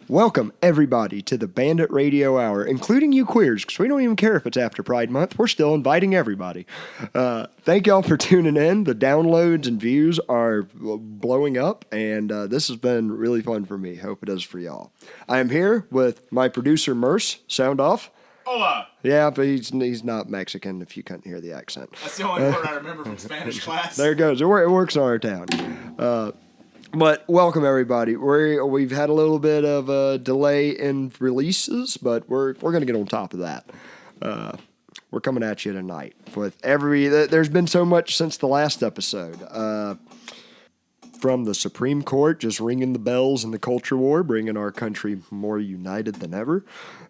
Welcome, everybody, to the Bandit Radio Hour, including you queers, because we don't even care if it's after Pride Month. We're still inviting everybody. Thank y'all for tuning in. The downloads and views are blowing up, and this has been really fun for me. Hope it is for y'all. I am here with my producer, Merce. Sound off. Hola. Yeah, but he's not Mexican, if you couldn't hear the accent. That's the only word I remember from Spanish class. There it goes. It works in our town. But welcome, everybody. We've had a little bit of a delay in releases, but we're going to get on top of that. We're coming at you tonight with there's been so much since the last episode. From the Supreme Court just ringing the bells in the culture war, bringing our country more united than ever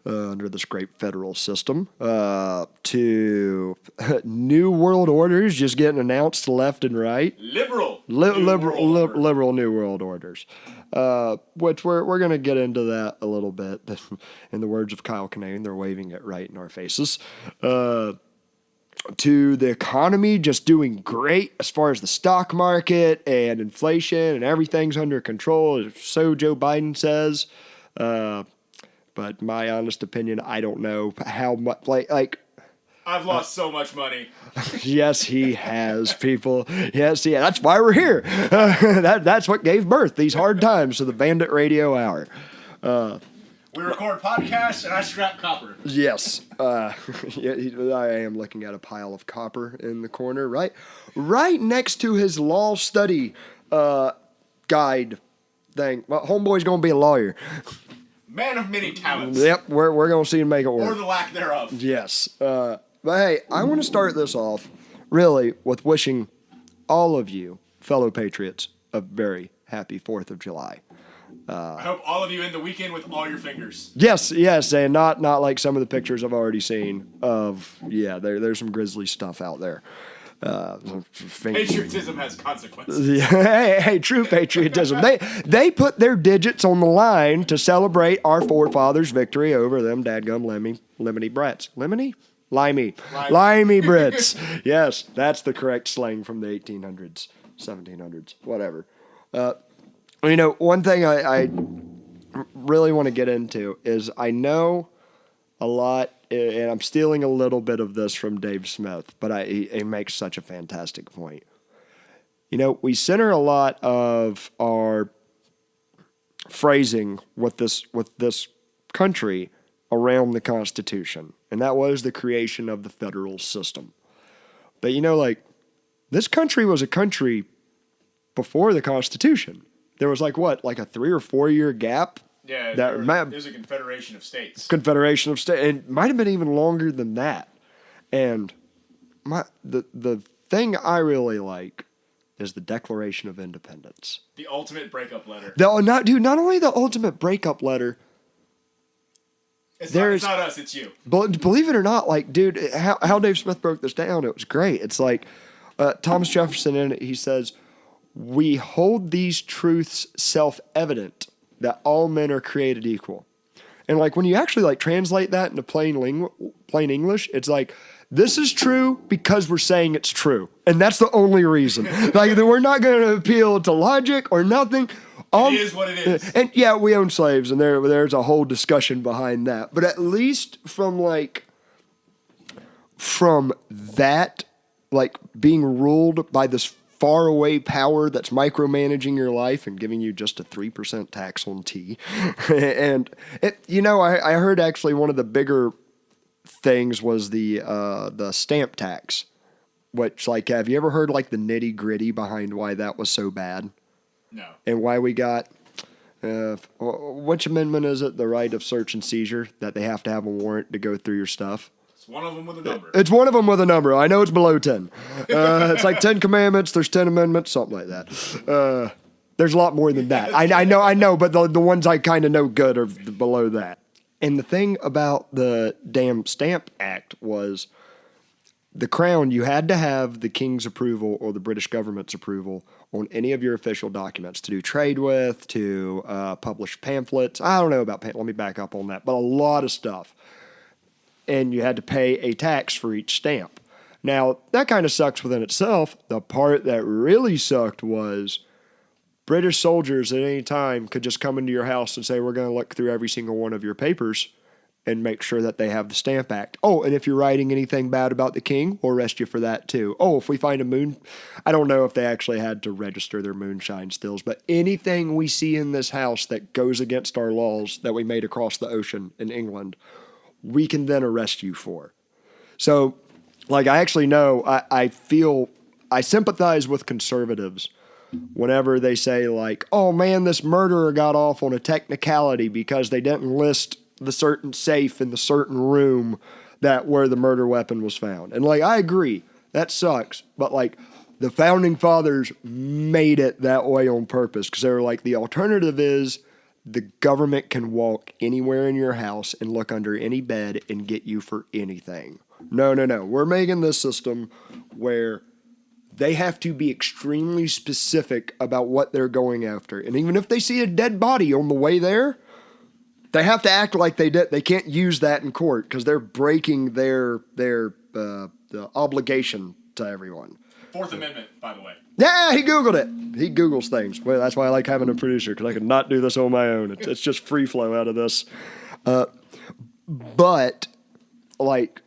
under this great federal system, to new world orders just getting announced left and right. Liberal New world orders, which we're going to get into that a little bit. In the words of Kyle Kinane, they're waving it right in our faces. To the economy just doing great as far as the stock market and inflation and everything's under control, so Joe Biden says. But my honest opinion, I don't know how much, like I've lost so much money. Yes, he has, people. Yes, yeah, that's why we're here. That's what gave birth, these hard times, to the Bandit Radio Hour. We record podcasts, and I scrap copper. Yes. I am looking at a pile of copper in the corner, right next to his law study guide thing. Well, homeboy's going to be a lawyer. Man of many talents. Yep, we're going to see him make it work. Or the lack thereof. Yes. But hey, I want to start this off, really, with wishing all of you, fellow patriots, a very happy 4th of July. I hope all of you end the weekend with all your fingers. Yes, and not like some of the pictures I've already seen of, there's some grisly stuff out there. Patriotism has consequences. Yeah, hey, true patriotism. They put their digits on the line to celebrate our forefathers' victory over them dadgum lemony brats. Lemony? Limey Brits. Yes, that's the correct slang from the 1800s, 1700s, whatever. One thing I really want to get into is I know a lot, and I'm stealing a little bit of this from Dave Smith, but he makes such a fantastic point. We center a lot of our phrasing with this country around the Constitution, and that was the creation of the federal system. But this country was a country before the Constitution. There was like a 3 or 4 year gap. Yeah, there's a confederation of states. Confederation of states. It might have been even longer than that. And the thing I really like is the Declaration of Independence. The ultimate breakup letter. Not only the ultimate breakup letter. It's not us, it's you. But believe it or not, how Dave Smith broke this down, it was great. It's like Thomas Jefferson in it, he says, "We hold these truths self-evident, that all men are created equal." And when you actually translate that into plain English, it's like, this is true because we're saying it's true. And that's the only reason. We're not going to appeal to logic or nothing. It is what it is. And yeah, we own slaves, and there's a whole discussion behind that. But at least from that, being ruled by this faraway power that's micromanaging your life and giving you just a 3% tax on tea. And I heard actually one of the bigger things was the stamp tax, which have you ever heard the nitty gritty behind why that was so bad? No. And why we got which amendment is it? The right of search and seizure, that they have to have a warrant to go through your stuff. It's one of them with a number. It's one of them with a number. I know it's below 10. It's like 10 commandments. There's 10 amendments, something like that. There's a lot more than that. I know, but the ones I kind of know good are below that. And the thing about the damn Stamp Act was the Crown, you had to have the King's approval or the British government's approval on any of your official documents to do trade with, to publish pamphlets. I don't know about let me back up on that, but a lot of stuff. And you had to pay a tax for each stamp. Now, that kind of sucks within itself. The part that really sucked was British soldiers at any time could just come into your house and say, we're going to look through every single one of your papers and make sure that they have the Stamp Act. Oh, and if you're writing anything bad about the king, we'll arrest you for that too. Oh, if we find a moon, I don't know if they actually had to register their moonshine stills, but anything we see in this house that goes against our laws that we made across the ocean in England, we can then arrest you for. So, like, I actually know, I sympathize with conservatives whenever they say, like, oh man, this murderer got off on a technicality because they didn't list the certain safe in the certain room that where the murder weapon was found. And, like, I agree, that sucks. But, like, the founding fathers made it that way on purpose because they were like, the alternative is the government can walk anywhere in your house and look under any bed and get you for anything. No. We're making this system where they have to be extremely specific about what they're going after. And even if they see a dead body on the way there, they have to act like they did. They can't use that in court because they're breaking their the obligation to everyone. Fourth Amendment, by the way. Yeah, he Googled it. He Googles things. Well, that's why I like having a producer, because I could not do this on my own. It's just free flow out of this. But, like,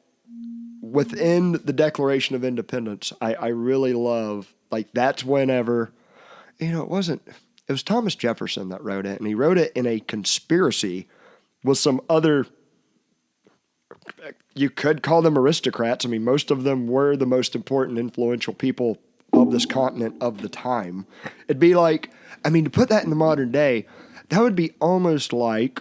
within the Declaration of Independence, I really love, like, that's whenever, it was Thomas Jefferson that wrote it, and he wrote it in a conspiracy with some other, you could call them aristocrats. I mean, most of them were the most important, influential people of this continent of the time. It'd be like, to put that in the modern day, that would be almost like,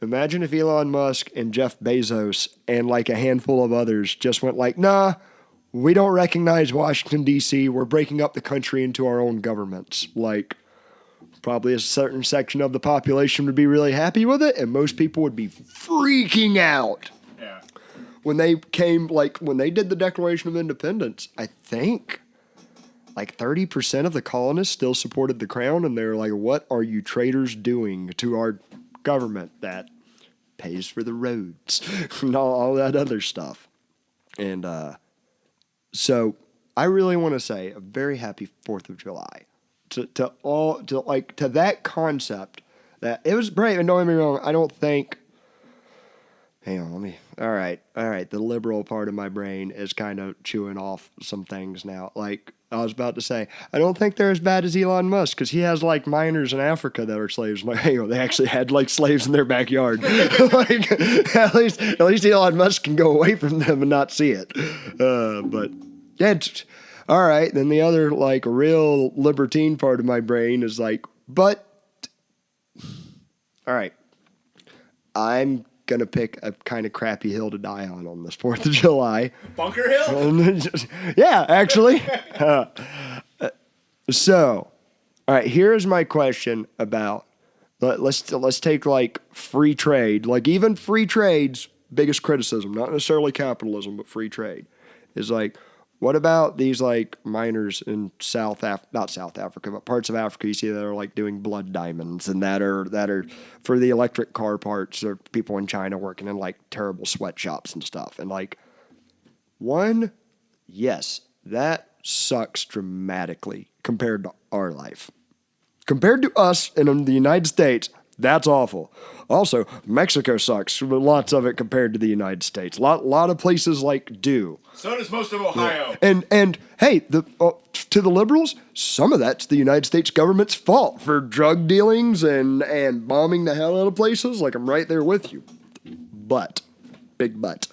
imagine if Elon Musk and Jeff Bezos and like a handful of others just went like, nah, we don't recognize Washington, D.C. We're breaking up the country into our own governments. Like, probably a certain section of the population would be really happy with it, and most people would be freaking out. Yeah. When they did the Declaration of Independence, I think like 30% of the colonists still supported the crown, and they're like, what are you traitors doing to our government that pays for the roads and all that other stuff? And so I really want to say a very happy 4th of July to that concept that it was brave. And don't get me wrong, I don't think, all right. The liberal part of my brain is kind of chewing off some things now. Like I was about to say, I don't think they're as bad as Elon Musk, because he has like miners in Africa that are slaves. Like, they actually had like slaves in their backyard. Like, at least Elon Musk can go away from them and not see it. But yeah, all right. Then the other like real libertine part of my brain is like, but all right, I'm gonna pick a kind of crappy hill to die on this 4th of July. Bunker Hill? Yeah, actually. So, all right, here's my question about, let's take like free trade. Like even free trade's biggest criticism, not necessarily capitalism, but free trade, is like, what about these like miners in not South Africa, but parts of Africa you see that are like doing blood diamonds, and that are for the electric car parts, or people in China working in like terrible sweatshops and stuff. And like, yes, that sucks dramatically compared to our life. Compared to us in the United States, that's awful. Also, Mexico sucks, lots of it compared to the United States. A lot of places like do. So does most of Ohio. Yeah. And hey, to the liberals, some of that's the United States government's fault for drug dealings and bombing the hell out of places. Like, I'm right there with you. But, big but,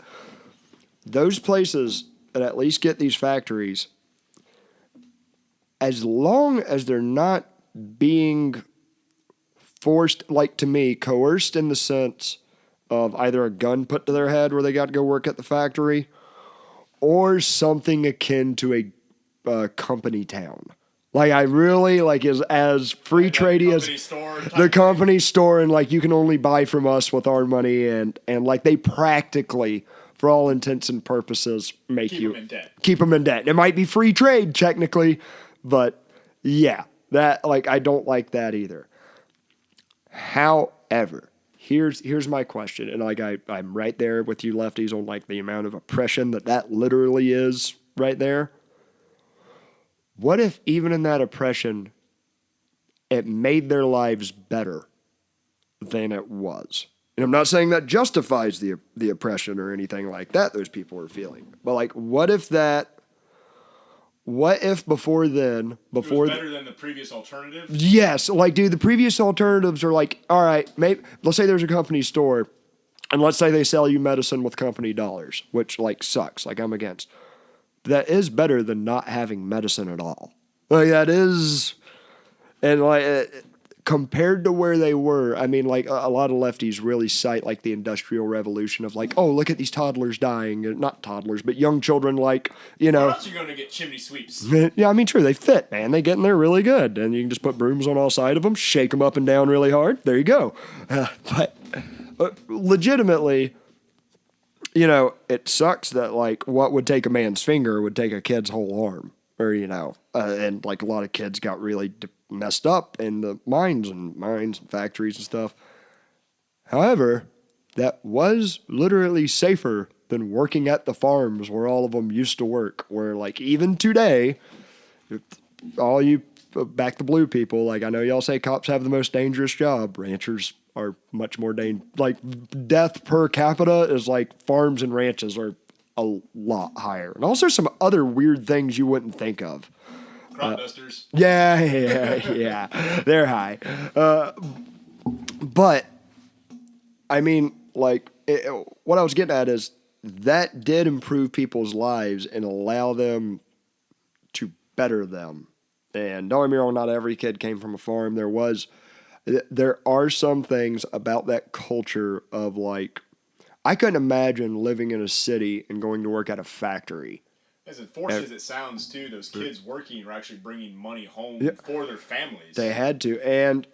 those places that at least get these factories, as long as they're not being forced, like to me, coerced in the sense of either a gun put to their head where they got to go work at the factory, or something akin to a company town. Like, I really, like, as free tradey as the company store, and like, you can only buy from us with our money, and like, they practically, for all intents and purposes, keep them in debt. It might be free trade technically, but yeah, that, like, I don't like that either. However, here's my question, and like I'm right there with you lefties on like the amount of oppression that literally is right there. What if even in that oppression, it made their lives better than it was. And I'm not saying that justifies the oppression or anything like that those people are feeling. But like, what if before then, It was better than the previous alternative? yes, like, dude, the previous alternatives are like, all right, maybe, let's say there's a company store, and let's say they sell you medicine with company dollars, which, like, sucks. Like, I'm against. That is better than not having medicine at all. Like, that is, and like, compared to where they were, I mean, like, a lot of lefties really cite, like, the Industrial Revolution of, like, oh, look at these toddlers dying. Not toddlers, but young children, like, you know. Or else you're going to get chimney sweeps. Yeah, I mean, true, they fit, man. They get in there really good. And you can just put brooms on all sides of them, shake them up and down really hard. There you go. But legitimately, you know, it sucks that, like, what would take a man's finger would take a kid's whole arm. Or, you know, and, like, a lot of kids got really messed up in the mines and factories and stuff. However, that was literally safer than working at the farms where all of them used to work. Where, like, even today, all you back the blue people, like, I know y'all say cops have the most dangerous job. Ranchers are much more like, death per capita is like farms and ranches are a lot higher. And also some other weird things you wouldn't think of. Crop dusters. Yeah. They're high. But, I mean, like, what I was getting at is that did improve people's lives and allow them to better them. And don't get me wrong, not every kid came from a farm. There are some things about that culture of, like, I couldn't imagine living in a city and going to work at a factory. As unfortunate as it sounds, too, those kids working are actually bringing money home for their families. They had to. And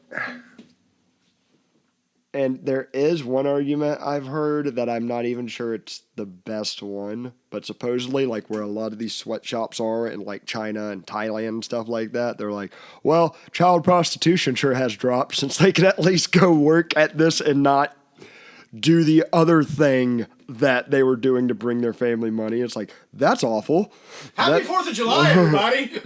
there is one argument I've heard that I'm not even sure it's the best one, but supposedly, like, where a lot of these sweatshops are in, like, China and Thailand and stuff like that, they're like, well, child prostitution sure has dropped since they can at least go work at this and not do the other thing that they were doing to bring their family money. It's like, that's awful. Happy 4th of July, everybody!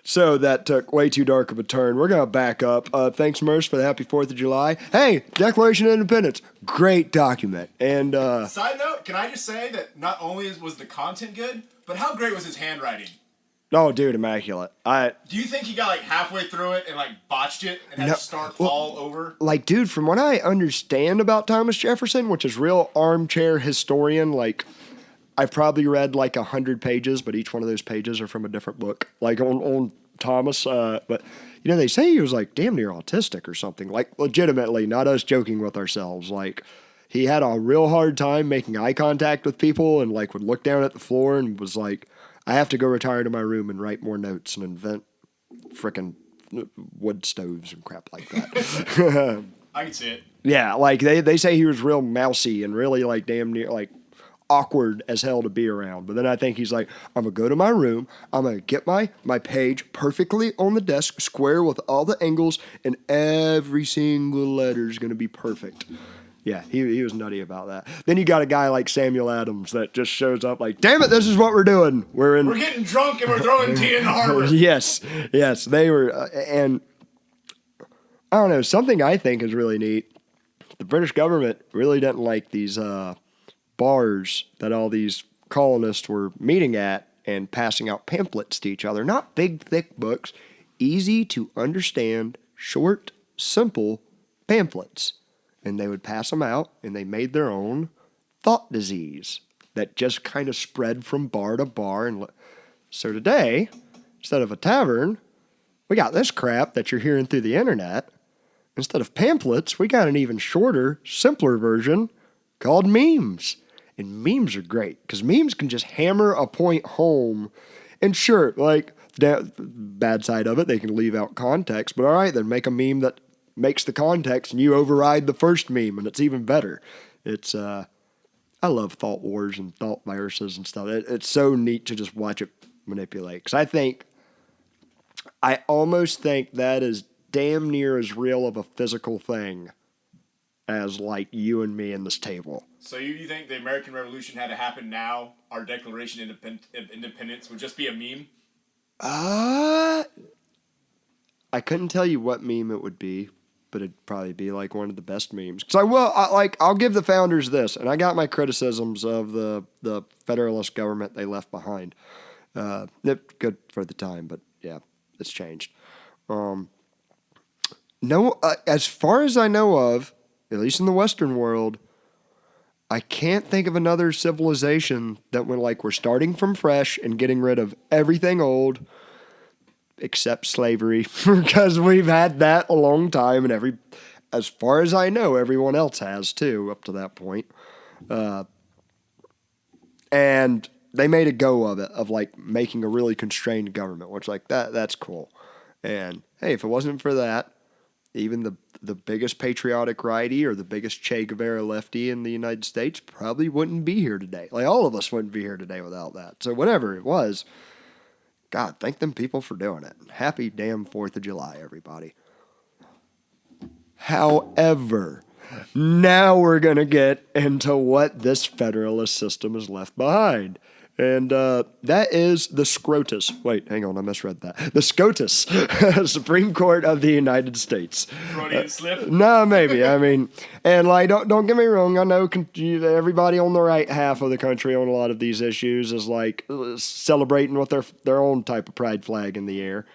So that took way too dark of a turn. We're going to back up. Thanks, Merce, for the happy 4th of July. Hey, Declaration of Independence. Great document. And side note, can I just say that not only was the content good, but how great was his handwriting? Oh, dude, immaculate. Do you think he got, like, halfway through it and, like, botched it and had to start all over? Like, dude, from what I understand about Thomas Jefferson, which is real armchair historian, like, I've probably read, like, 100 pages, but each one of those pages are from a different book. Like, on Thomas, but, you know, they say he was, like, damn near autistic or something. Like, legitimately, not us joking with ourselves. Like, he had a real hard time making eye contact with people and, like, would look down at the floor and was like, I have to go retire to my room and write more notes and invent frickin' wood stoves and crap like that. I can see it. Yeah, like, they say he was real mousy and really, like, damn near, like, awkward as hell to be around. But then I think he's like, I'm going to go to my room, I'm going to get my page perfectly on the desk, square with all the angles, and every single letter is going to be perfect. Yeah, he was nutty about that. Then you got a guy like Samuel Adams that just shows up like, damn it, this is what we're doing. We're getting drunk and we're throwing tea in the harbor. Yes, they were. And I don't know, something I think is really neat. The British government really didn't like these bars that all these colonists were meeting at and passing out pamphlets to each other. Not big, thick books. Easy to understand, short, simple pamphlets. And they would pass them out, and they made their own thought disease that just kind of spread from bar to bar. And so today, instead of a tavern, we got this crap that you're hearing through the internet. Instead of pamphlets, we got an even shorter, simpler version called memes. And memes are great, because memes can just hammer a point home. And sure, like, the bad side of it, they can leave out context. But all right, then make a meme that makes the context and you override the first meme, and it's even better. It's I love thought wars and thought viruses and stuff. It's so neat to just watch it manipulate, because I almost think that is damn near as real of a physical thing as, like, you and me in this table. So you think the American Revolution had to happen now? Our Declaration of Independence would just be a meme? I couldn't tell you what meme it would be, but it'd probably be like one of the best memes. Because I'll give the founders this, and I got my criticisms of the Federalist government they left behind. Good for the time, but yeah, it's changed. As far as I know of, at least in the Western world, I can't think of another civilization that went like we're starting from fresh and getting rid of everything old, except slavery, because we've had that a long time, and as far as I know, everyone else has too up to that point. And they made a go of it, of like making a really constrained government, which like that's cool. And hey, if it wasn't for that, even the biggest patriotic righty or the biggest Che Guevara lefty in the United States probably wouldn't be here today. Like all of us wouldn't be here today without that. So whatever it was, God, thank them people for doing it. Happy damn 4th of July, everybody. However, now we're going to get into what this federalist system has left behind. And that is the SCOTUS. Wait, hang on, I misread that. The SCOTUS, Supreme Court of the United States. Freudian slip? No, maybe. I mean, and like, don't get me wrong. I know everybody on the right half of the country on a lot of these issues is like celebrating with their own type of pride flag in the air.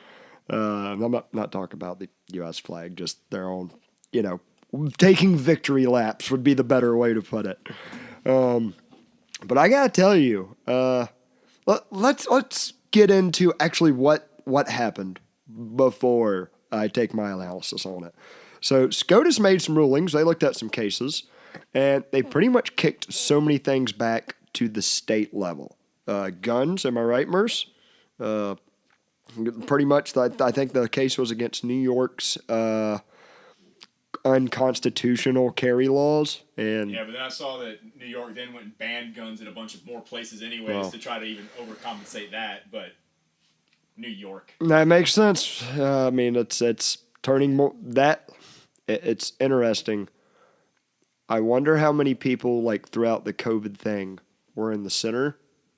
I'm not talking about the U.S. flag, just their own, taking victory laps would be the better way to put it. But I gotta tell you, let's get into actually what happened before I take my analysis on it. So SCOTUS made some rulings. They looked at some cases, and they pretty much kicked so many things back to the state level. Guns, am I right, Merce? Pretty much, I think the case was against New York's unconstitutional carry laws. And yeah, but then I saw that New York then went and banned guns in a bunch of more places anyways to try to even overcompensate that, but New York. That makes sense. I mean, it's turning more that it's interesting. I wonder how many people like throughout the COVID thing were in the center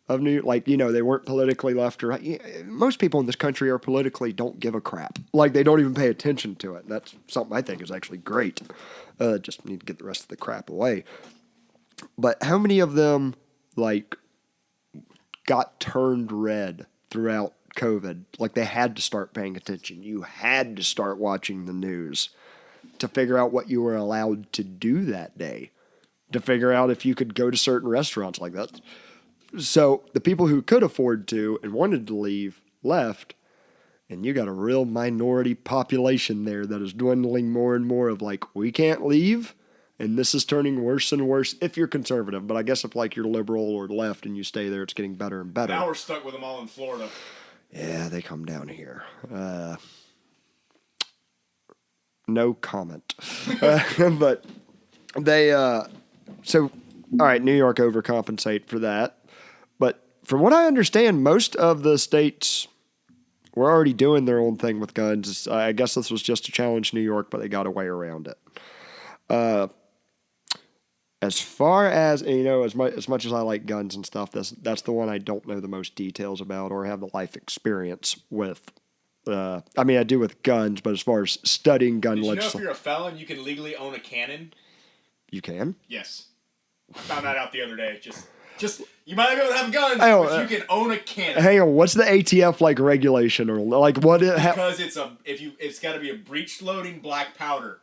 of New York. Like, they weren't politically left or right. Most people in this country are politically don't give a crap. Like, they don't even pay attention to it. That's something I think is actually great. Just need to get the rest of the crap away. But how many of them, like, got turned red throughout COVID? Like, they had to start paying attention. You had to start watching the news to figure out what you were allowed to do that day, to figure out if you could go to certain restaurants like that. So the people who could afford to and wanted to leave left, and you got a real minority population there that is dwindling more and more of like, we can't leave, and this is turning worse and worse if you're conservative. But I guess if like you're liberal or left and you stay there, it's getting better and better. Now we're stuck with them all in Florida. Yeah, they come down here. No comment. But they, so, all right, New York overcompensate for that. But from what I understand, most of the states were already doing their own thing with guns. I guess this was just to challenge New York, but they got a way around it. As far as, as much as I like guns and stuff, that's the one I don't know the most details about or have the life experience with. I mean, I do with guns, but as far as studying gun legislation. Did you know if you're a felon, you can legally own a cannon? You can? Yes. I found that out the other day. Just you might not be able to have guns, but you can own a cannon. Hang on, what's the ATF like regulation or like what? Because it's got to be a breech loading black powder.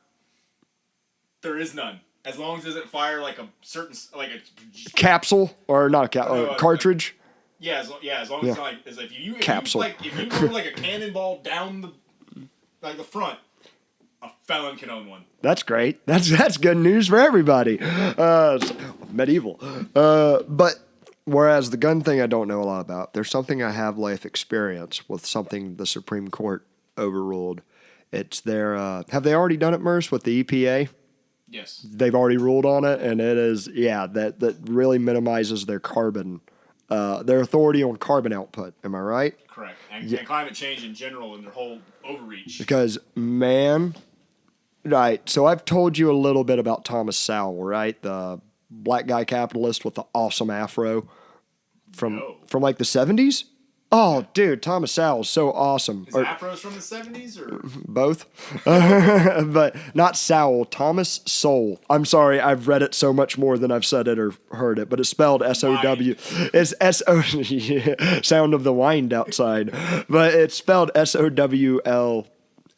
There is none. As long as it doesn't fire like a certain a capsule or not a capsule, cartridge. As long as it's not as if you capsule. If you load like a cannonball down the front, a felon can own one. That's great. That's good news for everybody. Medieval. But whereas the gun thing I don't know a lot about, there's something I have life experience with, something the Supreme Court overruled. It's their, have they already done it, Merce, with the EPA? Yes. They've already ruled on it, and it is, that really minimizes their carbon, their authority on carbon output. Am I right? Correct. And climate change in general and their whole overreach. Because, man... Right, so I've told you a little bit about Thomas Sowell, right? The black guy capitalist with the awesome afro from like the 70s. Oh, dude, Thomas Sowell's so awesome. Is Afro's from the 70s or? Both, but not Sowell. Thomas Sowell. I'm sorry, I've read it so much more than I've said it or heard it, but it's spelled S-O-W. It's S-O. Yeah, sound of the wind outside, but it's spelled S-O-W-L.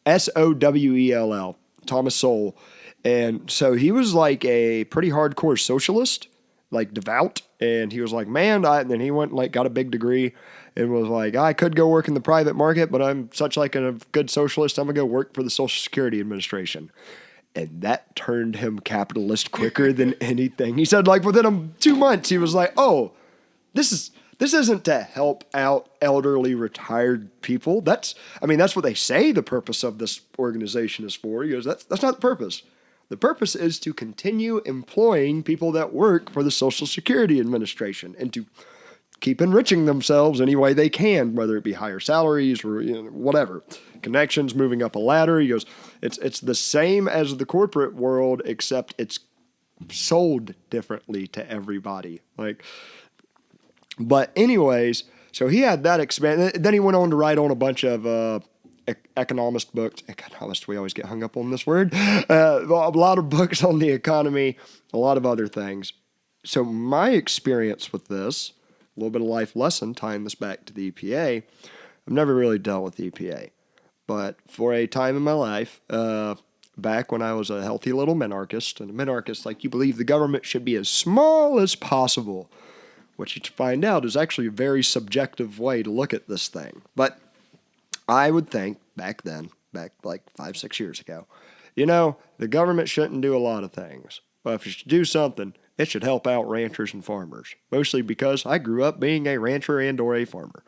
S-O-W-E-L-L. Thomas Sowell, and so he was like a pretty hardcore socialist, like devout, and he was like, man, and then he went and like got a big degree. And was like, I could go work in the private market, but I'm such like a good socialist, I'm going to go work for the Social Security Administration. And that turned him capitalist quicker than anything. He said, like, within 2 months, he was like, oh, this isn't to help out elderly retired people. That's what they say the purpose of this organization is for. He goes, that's not the purpose. The purpose is to continue employing people that work for the Social Security Administration and to keep enriching themselves any way they can, whether it be higher salaries or whatever, connections, moving up a ladder. He goes, it's the same as the corporate world, except it's sold differently to everybody. But anyways, so he had that expand. Then he went on to write on a bunch of economist books. Economist, we always get hung up on this word. A lot of books on the economy, a lot of other things. So my experience with this, a little bit of life lesson, tying this back to the EPA. I've never really dealt with the EPA, but for a time in my life, back when I was a healthy little minarchist, and a minarchist, like, you believe the government should be as small as possible, which you find out is actually a very subjective way to look at this thing. But I would think back like 5-6 years ago, the government shouldn't do a lot of things, but if it should do something, it should help out ranchers and farmers, mostly because I grew up being a rancher and or a farmer.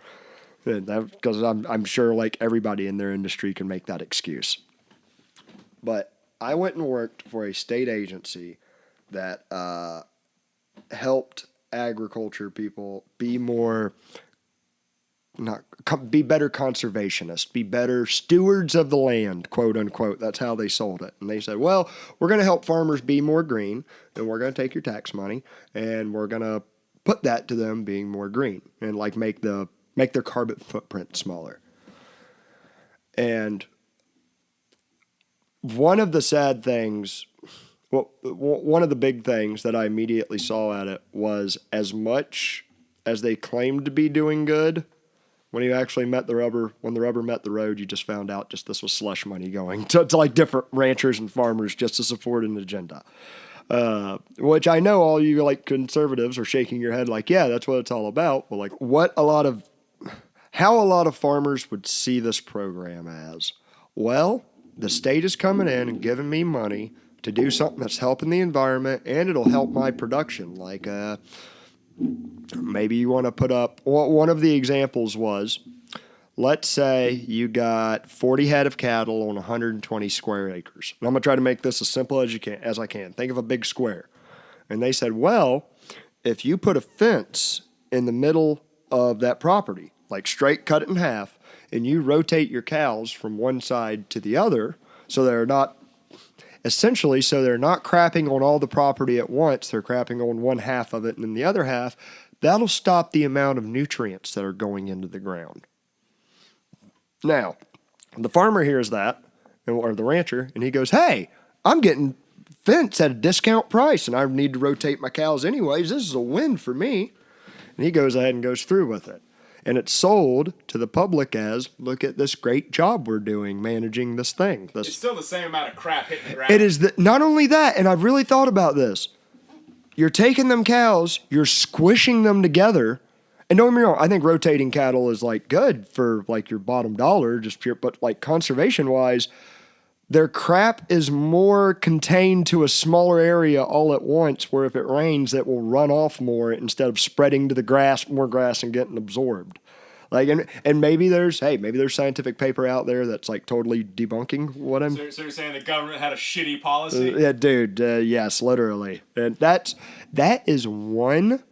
Because I'm sure like everybody in their industry can make that excuse. But I went and worked for a state agency that helped agriculture people be better conservationists, be better stewards of the land, quote unquote. That's how they sold it. And they said, well, we're going to help farmers be more green, and we're going to take your tax money, and we're going to put that to them being more green, and like make their carbon footprint smaller. And one of the sad things, one of the big things that I immediately saw at it was, as much as they claimed to be doing good, when you actually when the rubber met the road, you just found out this was slush money going to like different ranchers and farmers just to support an agenda. Which I know all you like conservatives are shaking your head like, yeah, that's what it's all about. But like how a lot of farmers would see this program as, well, the state is coming in and giving me money to do something that's helping the environment, and it'll help my production. Like, maybe you want to put up, one of the examples was, let's say you got 40 head of cattle on 120 square acres. And I'm going to try to make this as simple as I can. Think of a big square. And they said, well, if you put a fence in the middle of that property, like straight cut it in half, and you rotate your cows from one side to the other, so they're not crapping on all the property at once. They're crapping on one half of it, and then the other half, that'll stop the amount of nutrients that are going into the ground. Now, the farmer hears that, or the rancher, and he goes, hey, I'm getting fence at a discount price, and I need to rotate my cows anyways. This is a win for me. And he goes ahead and goes through with it. And it's sold to the public as, look at this great job we're doing managing this thing. It's still the same amount of crap hitting the ground. It is not only that, and I've really thought about this. You're taking them cows, you're squishing them together. And don't get me wrong, I think rotating cattle is like good for like your bottom dollar, just pure, but like conservation wise, their crap is more contained to a smaller area all at once, where if it rains, it will run off more instead of spreading to the more grass and getting absorbed. Like, and maybe there's scientific paper out there that's like totally debunking what I'm. So you're saying the government had a shitty policy? Yeah, dude. Yes, literally. And that is one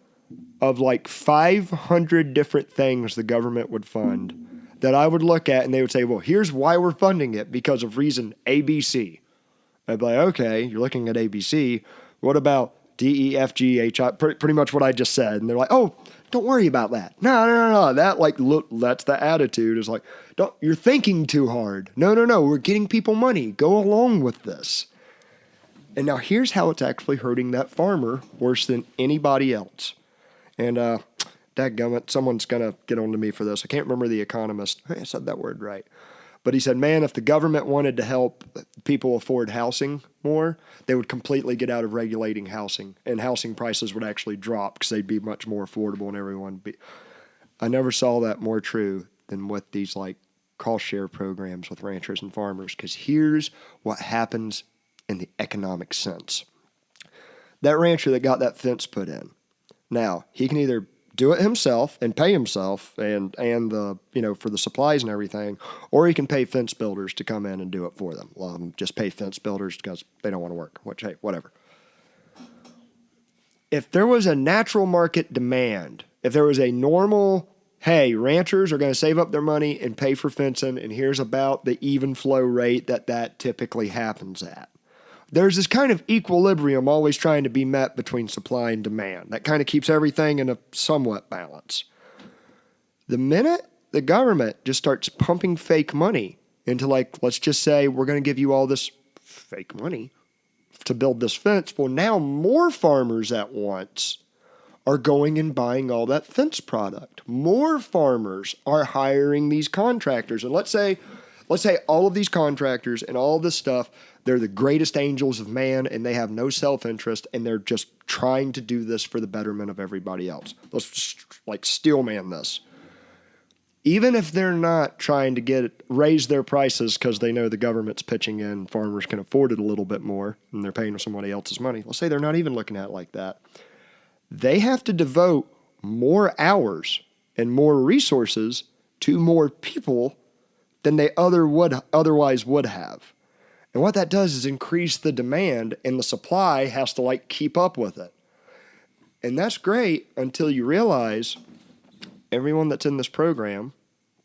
of like 500 different things the government would fund that I would look at, and they would say, well, here's why we're funding it, because of reason ABC. I'd be like, okay, you're looking at ABC. What about D, E, F, G, H, I? Pretty much what I just said. And they're like, oh, Don't worry about that. No. That look, that's the attitude. Is like, you're thinking too hard. No. We're getting people money. Go along with this. And now here's how it's actually hurting that farmer worse than anybody else. And dadgummit, someone's gonna get on to me for this. I can't remember the economist. I said that word right. But he said, man, if the government wanted to help people afford housing more, they would completely get out of regulating housing, and housing prices would actually drop because they'd be much more affordable and everyone would be. I never saw that more true than with these Costshare programs with ranchers and farmers, because here's what happens in the economic sense. That rancher that got that fence put in, now he can either do it himself and pay himself and the for the supplies and everything, or he can pay fence builders to come in and do it for them. Just pay fence builders because they don't want to work. Which, hey, whatever. If there was a natural market demand, if there was a normal, hey, ranchers are going to save up their money and pay for fencing, and here's about the even flow rate that typically happens at. There's this kind of equilibrium always trying to be met between supply and demand. That kind of keeps everything in a somewhat balance. The minute the government just starts pumping fake money into let's just say we're going to give you all this fake money to build this fence. Well, now more farmers at once are going and buying all that fence product. More farmers are hiring these contractors. And let's say all of these contractors and all this stuff, they're the greatest angels of man, and they have no self-interest, and they're just trying to do this for the betterment of everybody else. Let's just steelman this. Even if they're not trying to raise their prices because they know the government's pitching in, farmers can afford it a little bit more, and they're paying somebody else's money. Let's say they're not even looking at it like that. They have to devote more hours and more resources to more people than they otherwise would have. And what that does is increase the demand, and the supply has to keep up with it. And that's great until you realize everyone that's in this program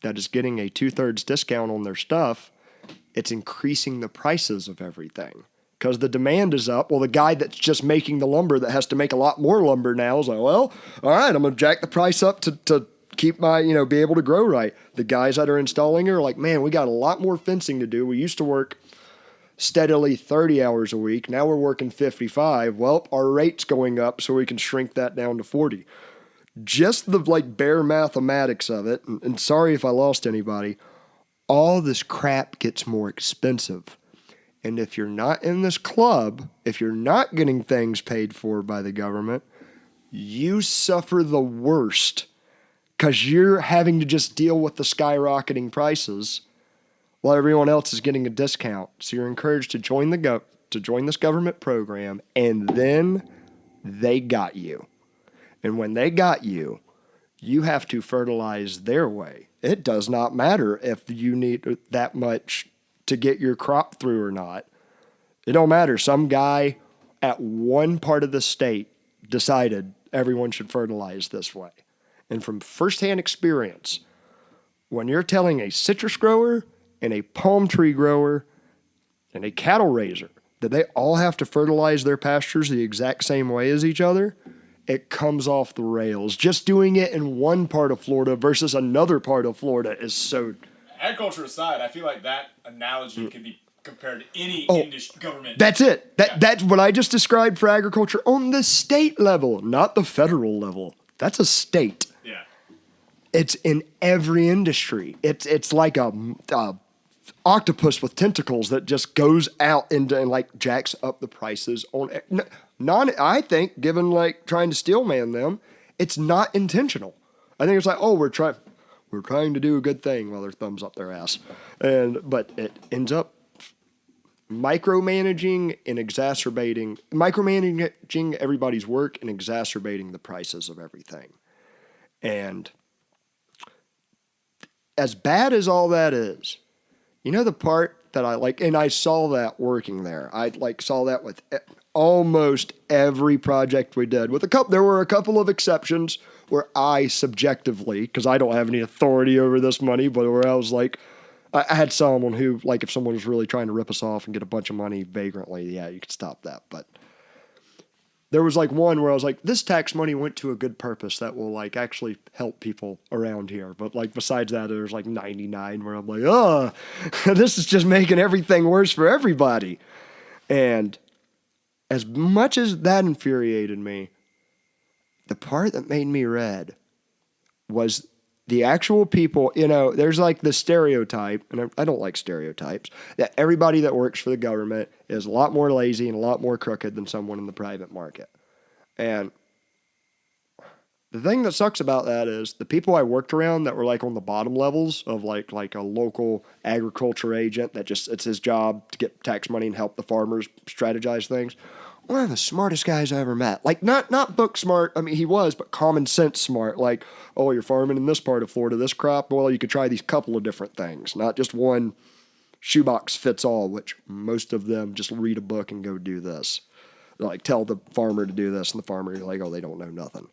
that is getting a 2/3 discount on their stuff, it's increasing the prices of everything because the demand is up. Well, the guy that's just making the lumber that has to make a lot more lumber now is like, well, all right, I'm going to jack the price up to keep my, be able to grow right. The guys that are installing it are like, man, we got a lot more fencing to do. We used to work steadily 30 hours a week. Now we're working 55. Well, our rate's going up, so we can shrink that down to 40. Just the bare mathematics of it, and sorry if I lost anybody, all this crap gets more expensive. And if you're not in this club, if you're not getting things paid for by the government, you suffer the worst because you're having to just deal with the skyrocketing prices while everyone else is getting a discount. So you're encouraged to join this government program, and then they got you. And when they got you, you have to fertilize their way. It does not matter if you need that much to get your crop through or not. It don't matter. Some guy at one part of the state decided everyone should fertilize this way. And from firsthand experience, when you're telling a citrus grower and a palm tree grower and a cattle raiser that they all have to fertilize their pastures the exact same way as each other, it comes off the rails. Just doing it in one part of Florida versus another part of Florida is so... Agriculture aside, I feel like that analogy could be compared to any government. That's it. That's what I just described for agriculture on the state level, not the federal level. That's a state. Yeah. It's in every industry. It's like a octopus with tentacles that just goes out into and jacks up the prices on I think, given trying to steelman them, it's not intentional. I think it's we're trying to do a good thing while they're thumbs up their ass. But it ends up micromanaging everybody's work and exacerbating the prices of everything. And as bad as all that is, the part that I like, and I saw that working there. I saw that with almost every project we did. There were a couple of exceptions where I subjectively, because I don't have any authority over this money, but where I was I had someone who, if someone was really trying to rip us off and get a bunch of money vagrantly, yeah, you could stop that. But There was like one where I was like, this tax money went to a good purpose that will like actually help people around here. But like besides that, there's like 99 where I'm like, oh, this is just making everything worse for everybody. And as much as that infuriated me, the part that made me red was the actual people, there's like the stereotype, and I don't like stereotypes, that everybody that works for the government is a lot more lazy and a lot more crooked than someone in the private market. And the thing that sucks about that is the people I worked around that were like on the bottom levels of like a local agriculture agent that just, it's his job to get tax money and help the farmers strategize things. One of the smartest guys I ever met. Like, not book smart. I mean, he was, but common sense smart. Like, oh, you're farming in this part of Florida, this crop. Well, you could try these couple of different things, not just one shoebox fits all, which most of them just read a book and go do this. Like, tell the farmer to do this, and the farmer, you're like, oh, they don't know nothing.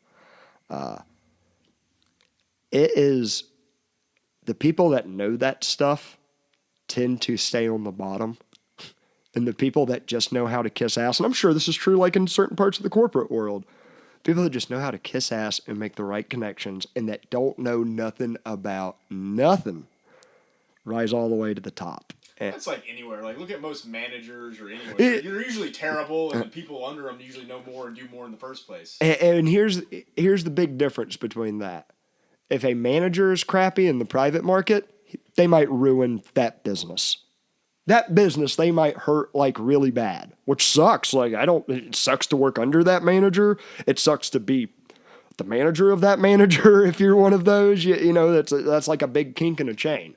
It is the people that know that stuff tend to stay on the bottom. And the people that just know how to kiss ass, and I'm sure this is true like in certain parts of the corporate world, people that just know how to kiss ass and make the right connections and that don't know nothing about nothing rise all the way to the top. That's like anywhere. Like, look at most managers or anywhere. They're usually terrible, and the people under them usually know more and do more in the first place. And here's the big difference between that. If a manager is crappy in the private market, they might ruin that business. That business, they might hurt like really bad, which sucks. Like, it sucks to work under that manager. It sucks to be the manager of that manager if you're one of those. That's like a big kink in a chain.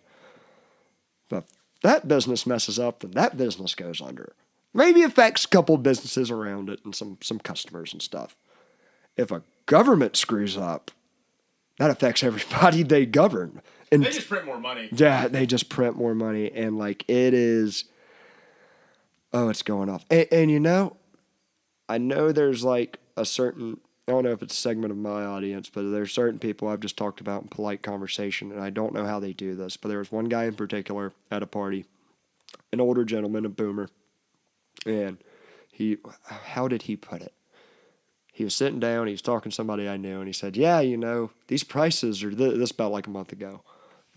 But if that business messes up, then that business goes under. Maybe affects a couple of businesses around it and some customers and stuff. If a government screws up, that affects everybody they govern. And they just print more money. Yeah, they just print more money. And like it is, it's going off. And I know there's like a certain, I don't know if it's a segment of my audience, but there's certain people I've just talked about in polite conversation, and I don't know how they do this. But there was one guy in particular at a party, an older gentleman, a boomer. And how did he put it? He was sitting down, he was talking to somebody I knew, and he said, yeah, these prices are, this about like a month ago.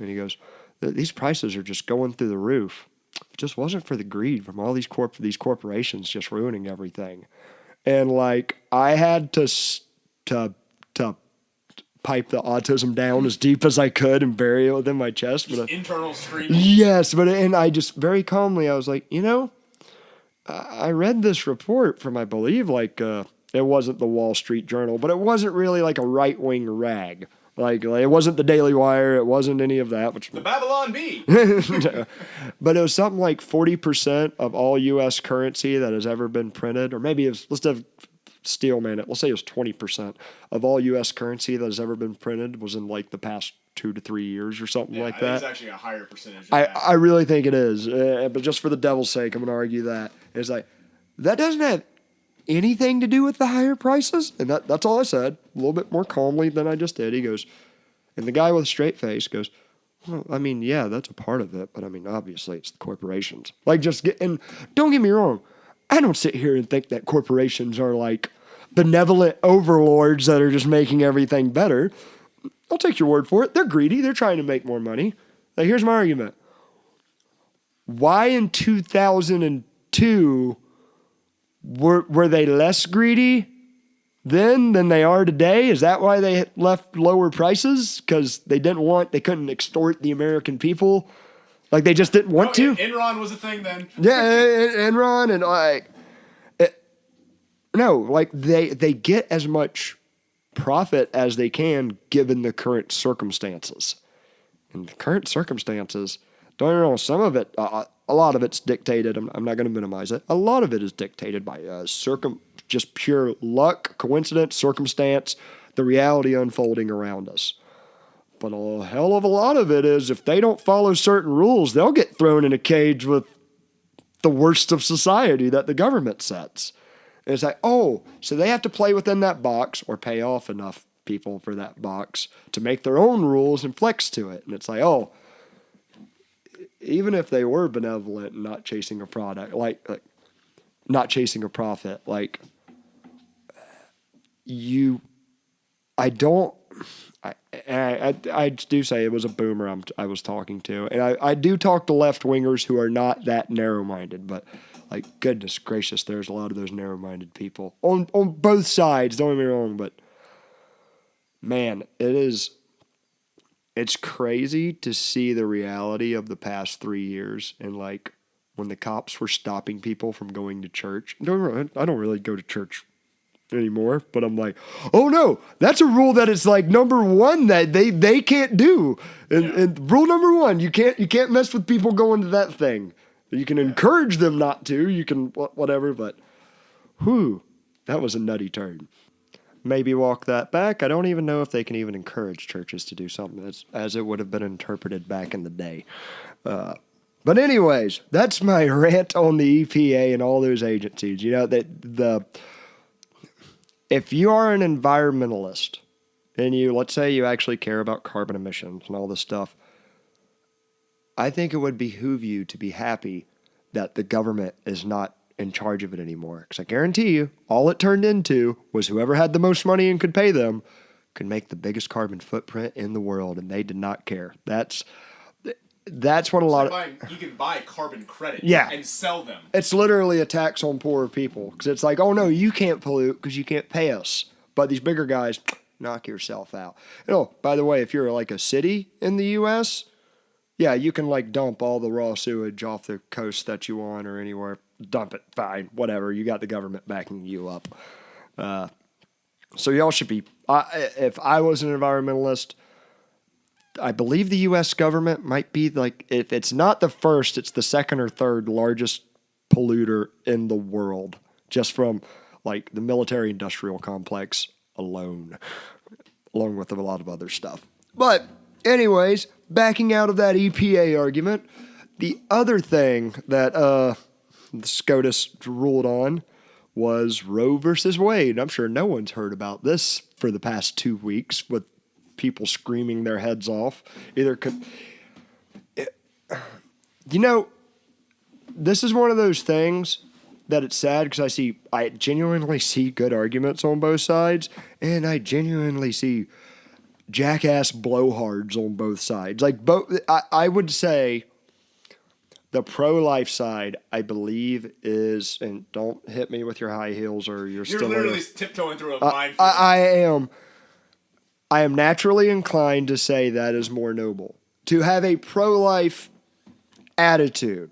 And he goes, these prices are just going through the roof. If it just wasn't for the greed from all these corporations just ruining everything. And like, I had to pipe the autism down as deep as I could and bury it within my chest. Just internal screaming. Yes, and I just very calmly, I was like, I read this report from, I believe, like, it wasn't the Wall Street Journal, but it wasn't really like a right-wing rag. Like it wasn't the Daily Wire. It wasn't any of that. The Babylon Bee. But it was something like 40% of all U.S. currency that has ever been printed, or maybe let's have steelman it. Let's say it was 20% of all U.S. currency that has ever been printed was in like the past 2 to 3 years or something like that. It's actually a higher percentage. I really think it is. But just for the devil's sake, I'm going to argue that. It's like, that doesn't have anything to do with the higher prices? And that's all I said, a little bit more calmly than I just did. He goes, and the guy with a straight face goes, well, I mean, yeah, that's a part of it, but I mean, obviously it's the corporations. Like, and don't get me wrong, I don't sit here and think that corporations are like benevolent overlords that are just making everything better. I'll take your word for it. They're greedy. They're trying to make more money. Like, here's my argument. Why in 2002 were they less greedy then than they are today? Is that why they left lower prices? Because they couldn't extort the American people? Like, they just didn't want to? Enron was a thing then. Yeah, Enron and like... they get as much profit as they can given the current circumstances. And the current circumstances, don't get me wrong, some of it... a lot of it's dictated, I'm not going to minimize it, a lot of it is dictated by just pure luck, coincidence, circumstance, the reality unfolding around us. But a hell of a lot of it is if they don't follow certain rules, they'll get thrown in a cage with the worst of society that the government sets. And it's like, so they have to play within that box or pay off enough people for that box to make their own rules and flex to it. And it's like, even if they were benevolent and not chasing a product, like not chasing a profit, like I don't. I do say it was a boomer I was talking to, and I do talk to left wingers who are not that narrow minded, but like goodness gracious, there's a lot of those narrow minded people on both sides. Don't get me wrong, but man, it's crazy to see the reality of the past 3 years, and like when the cops were stopping people from going to church. I don't really go to church anymore, but I'm like, oh no, that's a rule that is like number one that they can't do. And rule number one, you can't mess with people going to that thing. You can encourage them not to, you can whatever, but that was a nutty turn. Maybe walk that back. I don't even know if they can even encourage churches to do something as it would have been interpreted back in the day. But anyways, that's my rant on the EPA and all those agencies. You know, if you are an environmentalist and let's say you actually care about carbon emissions and all this stuff, I think it would behoove you to be happy that the government is not in charge of it anymore. Because I guarantee you, all it turned into was whoever had the most money and could pay them could make the biggest carbon footprint in the world, and they did not care. That's what a lot of... You can buy carbon credits and sell them. It's literally a tax on poorer people. Because it's like, oh no, you can't pollute because you can't pay us. But these bigger guys, knock yourself out. By the way, if you're like a city in the U.S., yeah, you can like dump all the raw sewage off the coast that you want or anywhere. Dump it, fine, whatever. You got the government backing you up. So y'all should be... if I was an environmentalist... I believe the U.S. government might be like, if it's not the first, it's the second or third largest polluter in the world, just from like the military industrial complex alone, along with a lot of other stuff. But anyways, backing out of that EPA argument, the other thing that the SCOTUS ruled on was Roe versus Wade. I'm sure no one's heard about this for the past 2 weeks with people screaming their heads off. This is one of those things that it's sad because I genuinely see good arguments on both sides, and I genuinely see jackass blowhards on both sides. Like I would say the pro-life side, I believe, is, and don't hit me with your high heels or you're still literally tiptoeing through a minefield. I am naturally inclined to say that is more noble. To have a pro-life attitude.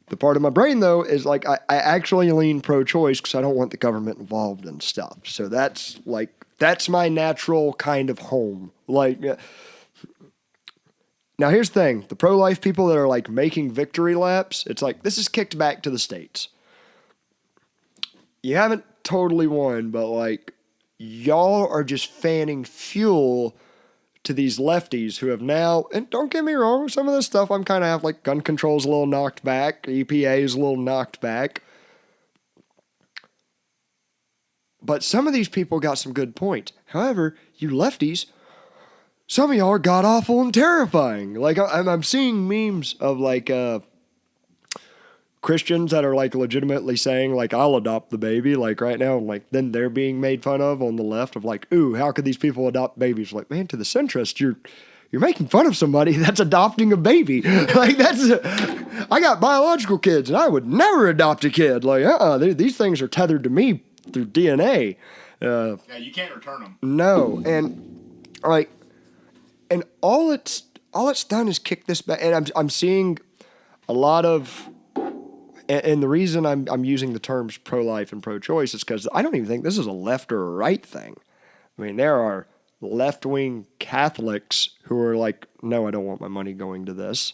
The part of my brain, though, is like I actually lean pro-choice because I don't want the government involved in stuff. So that's my natural kind of home. Like, now here's the thing. The pro-life people that are like making victory laps, it's like this is kicked back to the states. You haven't totally won, but like, y'all are just fanning fuel to these lefties who have now, and don't get me wrong, some of this stuff I'm kind of have like gun control's a little knocked back, EPA is a little knocked back. But some of these people got some good points. However, you lefties, some of y'all are god-awful and terrifying. Like, I'm seeing memes of like Christians that are like legitimately saying like I'll adopt the baby like right now, and like then they're being made fun of on the left of like, ooh, how could these people adopt babies? Like, man, to the centrist, you're making fun of somebody that's adopting a baby. Like I got biological kids and I would never adopt a kid. Like these things are tethered to me through DNA. Yeah, you can't return them. No, and like, and all it's done is kick this back. And I'm seeing a lot of. And the reason I'm using the terms pro-life and pro-choice is because I don't even think this is a left or a right thing. I mean, there are left-wing Catholics who are like, no, I don't want my money going to this.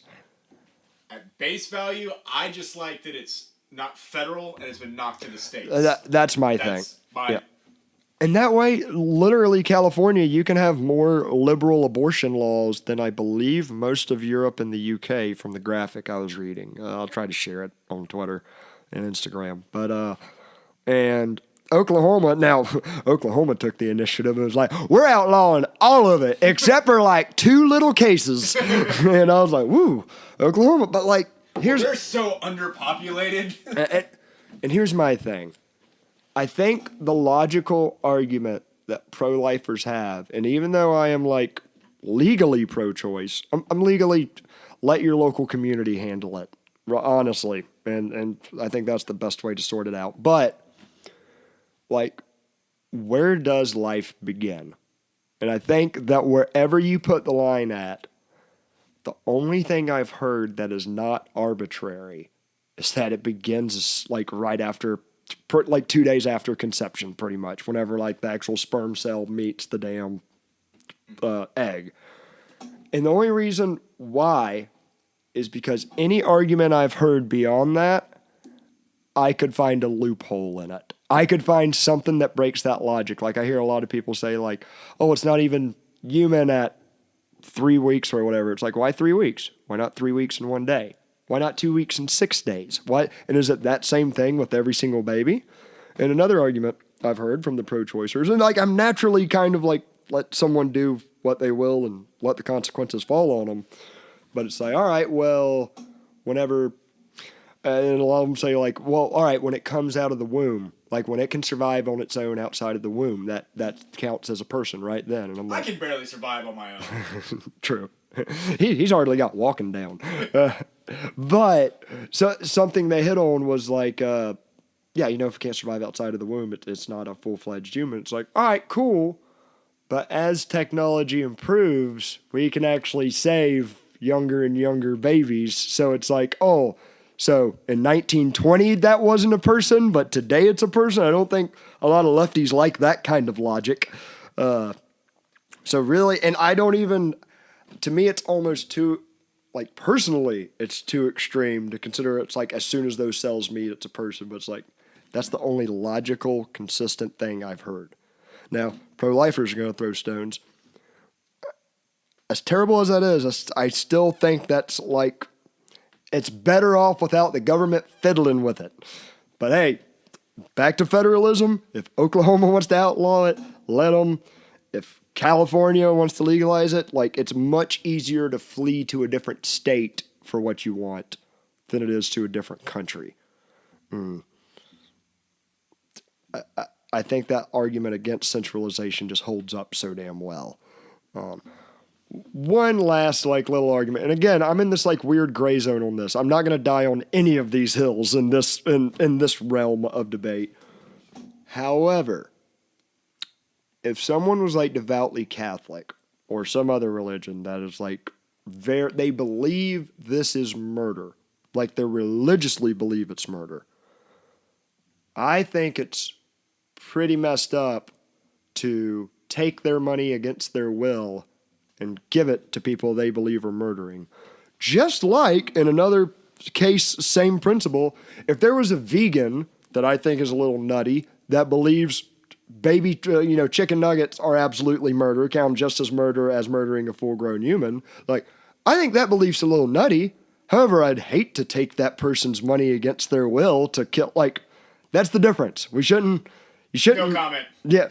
At base value, I just like that it's not federal and it's been knocked to the states. That's my thing. Yeah. And that way, literally, California, you can have more liberal abortion laws than I believe most of Europe and the UK from the graphic I was reading. I'll try to share it on Twitter and Instagram. But, and Oklahoma took the initiative and was like, we're outlawing all of it except for like 2 little cases. And I was like, woo, Oklahoma. But like, they're so underpopulated. And here's my thing. I think the logical argument that pro-lifers have, and even though I am like legally pro-choice, I'm legally let your local community handle it, honestly, and I think that's the best way to sort it out. But like, where does life begin? And I think that wherever you put the line at, the only thing I've heard that is not arbitrary is that it begins like right after, like 2 days after conception, pretty much, whenever like the actual sperm cell meets the damn egg. And the only reason why is because any argument I've heard beyond that, I could find a loophole in it. I could find something that breaks that logic. Like I hear a lot of people say like, oh, it's not even human at 3 weeks or whatever. It's like, why 3 weeks? Why not 3 weeks in 1 day? Why not 2 weeks and 6 days? Why? And is it that same thing with every single baby? And another argument I've heard from the pro-choicers, and like I'm naturally kind of like let someone do what they will and let the consequences fall on them. But it's like, all right, well, whenever, and a lot of them say like, well, all right, when it comes out of the womb, like when it can survive on its own outside of the womb, that counts as a person right then. And I'm like, I can barely survive on my own. True. He's hardly got walking down. But so something they hit on was like, yeah, if it can't survive outside of the womb, it's not a full-fledged human. It's like, all right, cool. But as technology improves, we can actually save younger and younger babies. So it's like, oh, so in 1920 that wasn't a person, but today it's a person. I don't think a lot of lefties like that kind of logic. So really, and I don't even, to me it's almost too, like personally, it's too extreme to consider it's like as soon as those cells meet, it's a person. But it's like, that's the only logical, consistent thing I've heard. Now, pro-lifers are going to throw stones. As terrible as that is, I still think that's like, it's better off without the government fiddling with it. But hey, back to federalism. If Oklahoma wants to outlaw it, let them. If California wants to legalize it, like it's much easier to flee to a different state for what you want than it is to a different country. I think that argument against centralization just holds up so damn well. One last like little argument, and again, I'm in this like weird gray zone on this. I'm not going to die on any of these hills in this realm of debate. However, if someone was like devoutly Catholic or some other religion that is like they believe this is murder, like they religiously believe it's murder, I think it's pretty messed up to take their money against their will and give it to people they believe are murdering. Just like in another case, same principle, if there was a vegan that I think is a little nutty that believes baby, chicken nuggets are absolutely murder, count just as murder as murdering a full-grown human, like, I think that belief's a little nutty. However, I'd hate to take that person's money against their will to kill, like, that's the difference. You shouldn't. No comment. Yeah.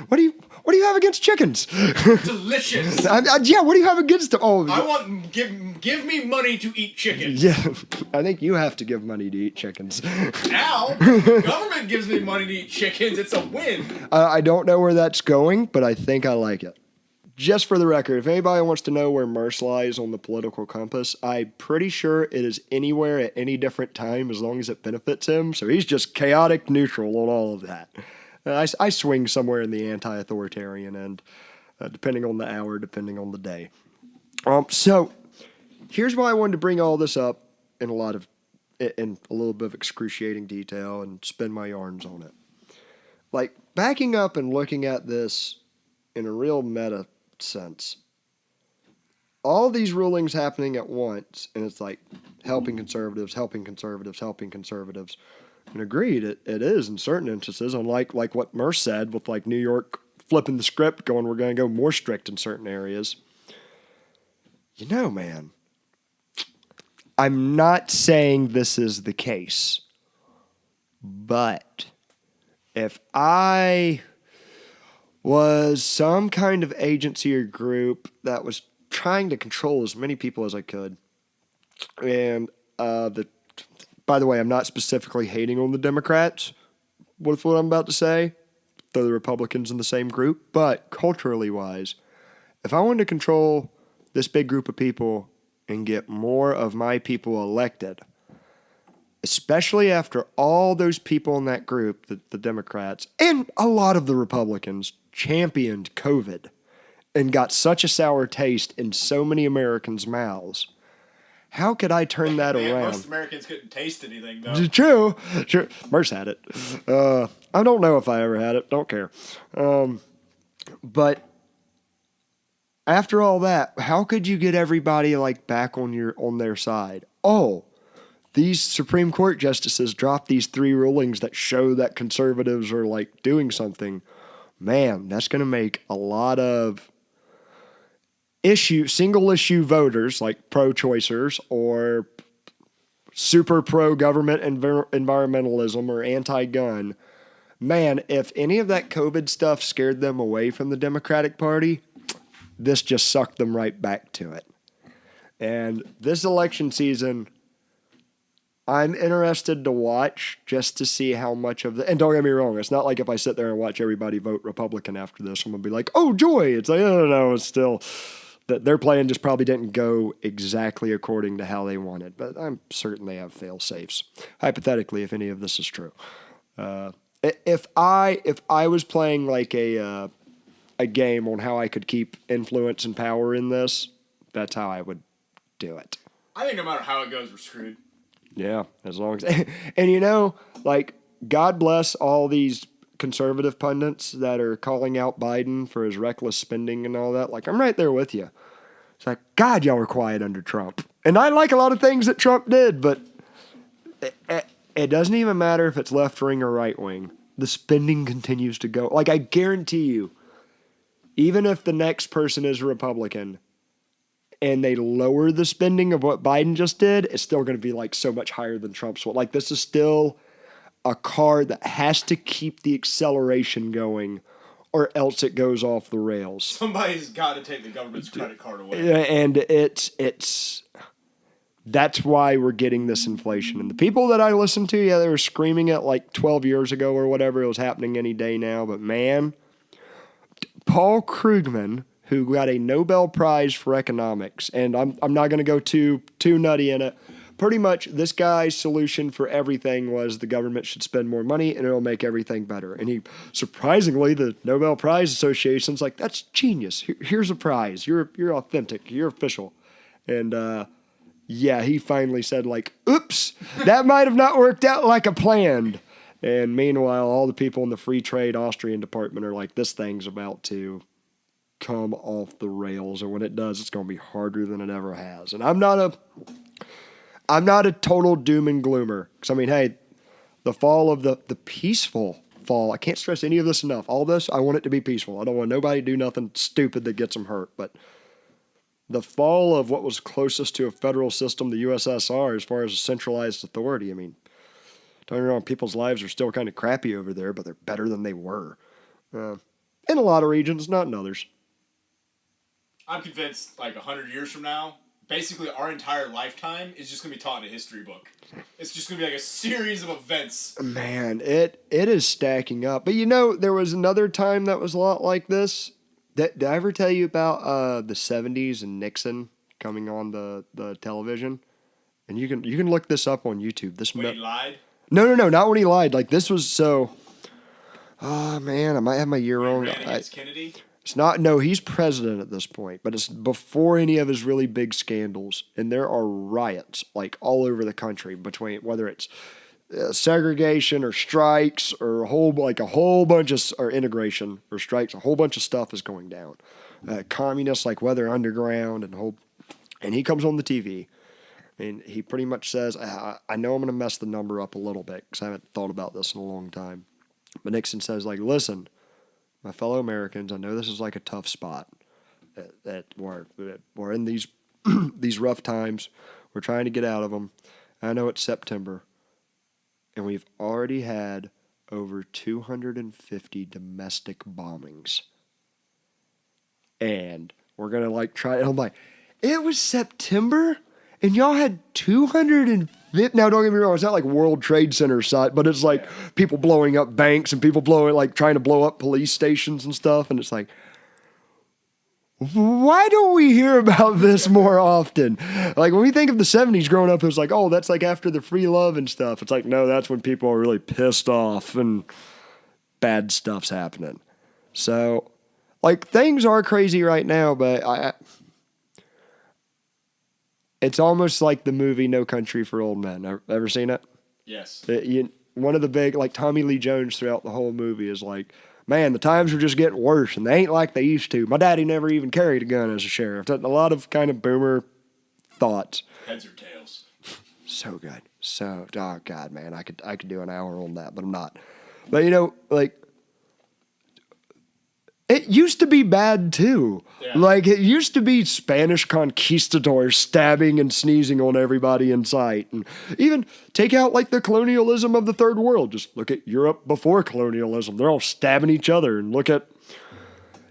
What do you have against chickens? Delicious. Yeah. What do you have against them? Oh, I want give me money to eat chickens. Yeah. I think you have to give money to eat chickens. Now, the government gives me money to eat chickens. It's a win. I don't know where that's going, but I think I like it. Just for the record, if anybody wants to know where Merce lies on the political compass, I'm pretty sure it is anywhere at any different time as long as it benefits him. So he's just chaotic neutral on all of that. I swing somewhere in the anti-authoritarian end, depending on the hour, depending on the day. So here's why I wanted to bring all this up in a little bit of excruciating detail and spin my yarns on it. Like backing up and looking at this in a real meta sense. All these rulings happening at once, and it's like helping conservatives. And agreed, it is in certain instances, unlike like what Merce said with like New York flipping the script, going, we're going to go more strict in certain areas. Man, I'm not saying this is the case, but if I was some kind of agency or group that was trying to control as many people as I could, and by the way, I'm not specifically hating on the Democrats, with what I'm about to say. Throw the Republicans in the same group. But culturally wise, if I wanted to control this big group of people and get more of my people elected, especially after all those people in that group, the Democrats and a lot of the Republicans championed COVID and got such a sour taste in so many Americans' mouths, how could I turn that around? Most Americans couldn't taste anything, though. True. Merce had it. I don't know if I ever had it. Don't care. But after all that, how could you get everybody like back on their side? Oh, these Supreme Court justices dropped these 3 rulings that show that conservatives are like doing something. Man, that's going to make a lot of single issue voters like pro-choicers or super pro-government environmentalism or anti-gun. Man, if any of that COVID stuff scared them away from the Democratic Party, this just sucked them right back to it. And this election season, I'm interested to watch just to see how much of and don't get me wrong, it's not like if I sit there and watch everybody vote Republican after this, I'm going to be like, oh, joy. It's like, oh, no, it's still that their plan just probably didn't go exactly according to how they wanted. But I'm certain they have fail-safes. Hypothetically, if any of this is true. If I was playing like a game on how I could keep influence and power in this, that's how I would do it. I think no matter how it goes, we're screwed. Yeah, as long as... And like, God bless all these conservative pundits that are calling out Biden for his reckless spending and all that. Like, I'm right there with you. It's like, God, y'all were quiet under Trump. And I like a lot of things that Trump did, but it doesn't even matter if it's left wing or right wing. The spending continues to go. Like, I guarantee you, even if the next person is a Republican and they lower the spending of what Biden just did, it's still going to be like so much higher than Trump's. Like, this is still a car that has to keep the acceleration going or else it goes off the rails. Somebody's got to take the government's credit card away. And that's why we're getting this inflation. And the people that I listened to, they were screaming it like 12 years ago or whatever. It was happening any day now. But man, Paul Krugman, who got a Nobel Prize for economics, and I'm not going to go too nutty in it. Pretty much this guy's solution for everything was the government should spend more money and it'll make everything better. And he, surprisingly, the Nobel Prize Association's like, that's genius. Here's a prize. You're authentic. You're official. And he finally said like, oops, that might have not worked out like I planned. And meanwhile, all the people in the free trade Austrian department are like, this thing's about to come off the rails. And when it does, it's going to be harder than it ever has. And I'm not a total doom and gloomer. Because, I mean, hey, the fall of the peaceful fall, I can't stress any of this enough. All this, I want it to be peaceful. I don't want nobody to do nothing stupid that gets them hurt. But the fall of what was closest to a federal system, the USSR, as far as a centralized authority, I mean, don't get me wrong, people's lives are still kind of crappy over there, but they're better than they were. In a lot of regions, not in others. I'm convinced, like, 100 years from now, basically our entire lifetime is just going to be taught in a history book. It's just going to be like a series of events. Man, it is stacking up. But there was another time that was a lot like this. Did I ever tell you about the 70s and Nixon coming on the television? And you can look this up on YouTube. When he lied? No, not when he lied. Like, this was so... Oh, man, I might have my year wrong. Ran against Kennedy? It's not, no, he's president at this point, but it's before any of his really big scandals. And there are riots, like, all over the country between, whether it's segregation or strikes or a whole bunch of, or integration or strikes, a whole bunch of stuff is going down. Communists like Weather Underground and he comes on the TV and he pretty much says, I know I'm going to mess the number up a little bit because I haven't thought about this in a long time. But Nixon says, like, listen, my fellow Americans, I know this is like a tough spot that we're in these these rough times. We're trying to get out of them. I know it's September, and we've already had over 250 domestic bombings. And we're going to, like, try. And I'm like, it was September, and y'all had 250 Now, don't get me wrong, it's not like World Trade Center site, but it's like people blowing up banks and people trying to blow up police stations and stuff. And it's like, why don't we hear about this more often? Like, when we think of the 70s growing up, it was like, oh, that's like after the free love and stuff. It's like, no, that's when people are really pissed off and bad stuff's happening. So, like, things are crazy right now, but it's almost like the movie No Country for Old Men. Ever seen it? Yes. One of the big, like, Tommy Lee Jones throughout the whole movie is like, man, the times are just getting worse, and they ain't like they used to. My daddy never even carried a gun as a sheriff. A lot of kind of boomer thoughts. Heads or tails. So good. So, oh, God, man, I could do an hour on that, but I'm not. But, you know, like, it used to be bad, too. Yeah. Like, it used to be Spanish conquistadors stabbing and sneezing on everybody in sight. And even take out, like, the colonialism of the third world. Just look at Europe before colonialism. They're all stabbing each other. And look at...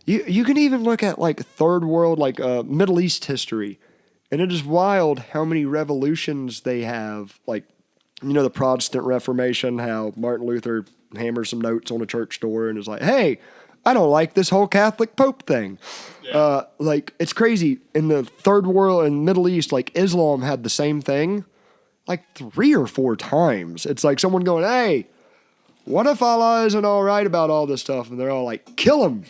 You can even look at, like, third world, like, Middle East history. And it is wild how many revolutions they have. Like, you know, the Protestant Reformation, how Martin Luther hammers some notes on a church door and is like, hey... I don't like this whole Catholic Pope thing. Yeah. Like, it's crazy. In the third world and Middle East, like, Islam had the same thing, like, 3 or 4 times. It's like someone going, hey, what if Allah isn't all right about all this stuff? And they're all like, kill him.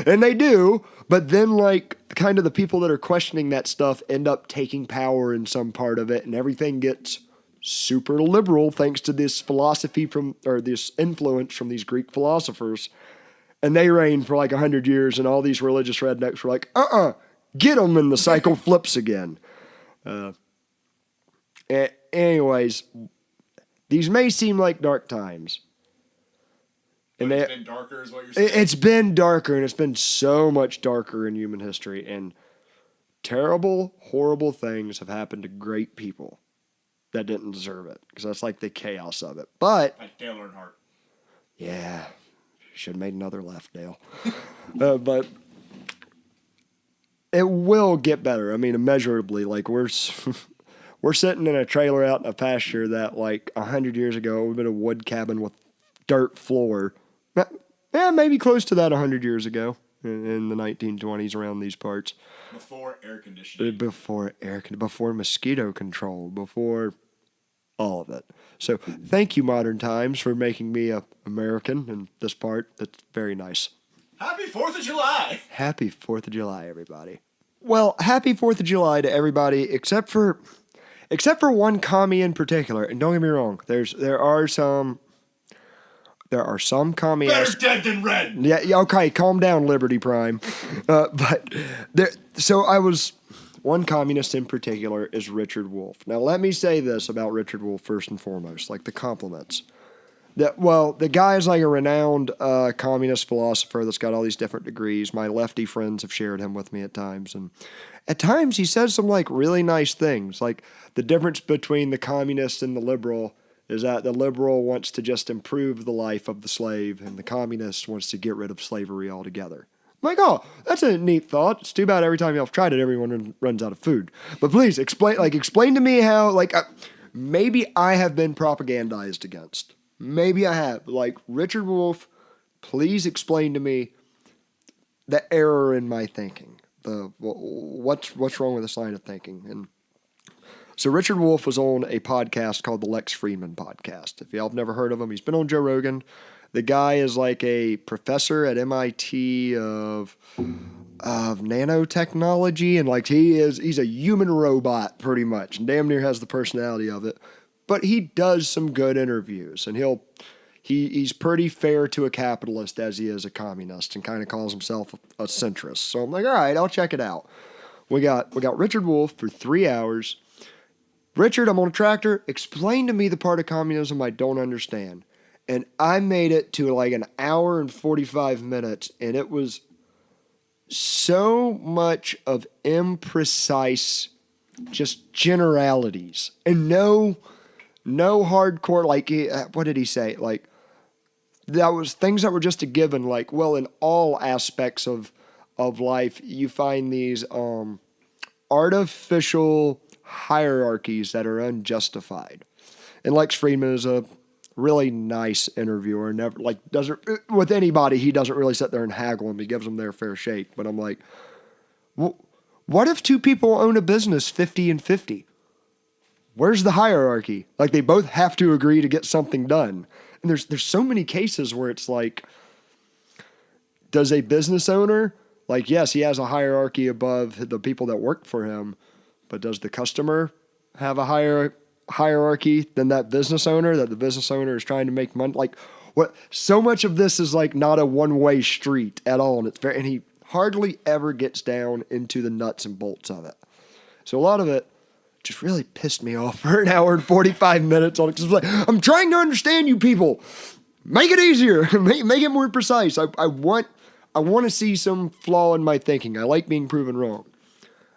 and they do. But then, like, kind of the people that are questioning that stuff end up taking power in some part of it, and everything gets super liberal thanks to this philosophy this influence from these Greek philosophers. And they reigned for like 100 years, and all these religious rednecks were like, get them, and the cycle flips again. Anyways, these may seem like dark times. And it's been darker is what you're saying? It's been darker, and it's been so much darker in human history. And terrible, horrible things have happened to great people that didn't deserve it, because that's like the chaos of it. But like Dale Earnhardt. Yeah, should have made another left, Dale. But it will get better. I mean, immeasurably. Like, we're sitting in a trailer out in a pasture that, like, 100 years ago would have been a wood cabin with dirt floor. Yeah, maybe close to that 100 years ago in the 1920s around these parts. Before air conditioning. Before mosquito control. Before all of it. So thank you, Modern Times, for making me an American in this part. That's very nice. Happy 4th of July! Happy 4th of July, everybody. Well, happy 4th of July to everybody, except for one commie in particular. And don't get me wrong, there are some commie... Better dead than red! Yeah, okay, calm down, Liberty Prime. One communist in particular is Richard Wolff. Now, let me say this about Richard Wolff first and foremost, like the compliments. The guy is like a renowned communist philosopher that's got all these different degrees. My lefty friends have shared him with me at times. And at times he says some like really nice things. Like the difference between the communist and the liberal is that the liberal wants to just improve the life of the slave, and the communist wants to get rid of slavery altogether. I'm like, oh, that's a neat thought. It's too bad every time y'all have tried it, everyone runs out of food. But please, explain to me how, maybe I have been propagandized against. Maybe I have. Like, Richard Wolff, please explain to me the error in my thinking. What's wrong with this line of thinking? And so Richard Wolff was on a podcast called the Lex Fridman Podcast. If y'all have never heard of him, he's been on Joe Rogan. The guy is like a professor at MIT of nanotechnology, and like he's a human robot pretty much, and damn near has the personality of it. But he does some good interviews, and he's pretty fair to a capitalist as he is a communist, and kind of calls himself a centrist. So I'm like, all right, I'll check it out. We got Richard Wolff for 3 hours. Richard, I'm on a tractor. Explain to me the part of communism I don't understand. And I made it to like an hour and 45 minutes, and it was so much of imprecise, just generalities, and no hardcore, like, what did he say? Like, that was things that were just a given, like, well, in all aspects of life, you find these artificial hierarchies that are unjustified. And Lex Friedman is a really nice interviewer. Never doesn't with anybody. He doesn't really sit there and haggle them. He gives them their fair shake. But I'm like, what if two people own a business 50-50? Where's the hierarchy? Like, they both have to agree to get something done. And there's so many cases where it's like, does a business owner, like, yes, he has a hierarchy above the people that work for him, but does the customer have a higher hierarchy than that business owner, that the business owner is trying to make money? Like, what? So much of this is like not a one-way street at all, and he hardly ever gets down into the nuts and bolts of it. So a lot of it just really pissed me off for an hour and 45 minutes on it. 'Cause it's like, I'm trying to understand you people. Make it easier. make it more precise. I want to see some flaw in my thinking. I like being proven wrong.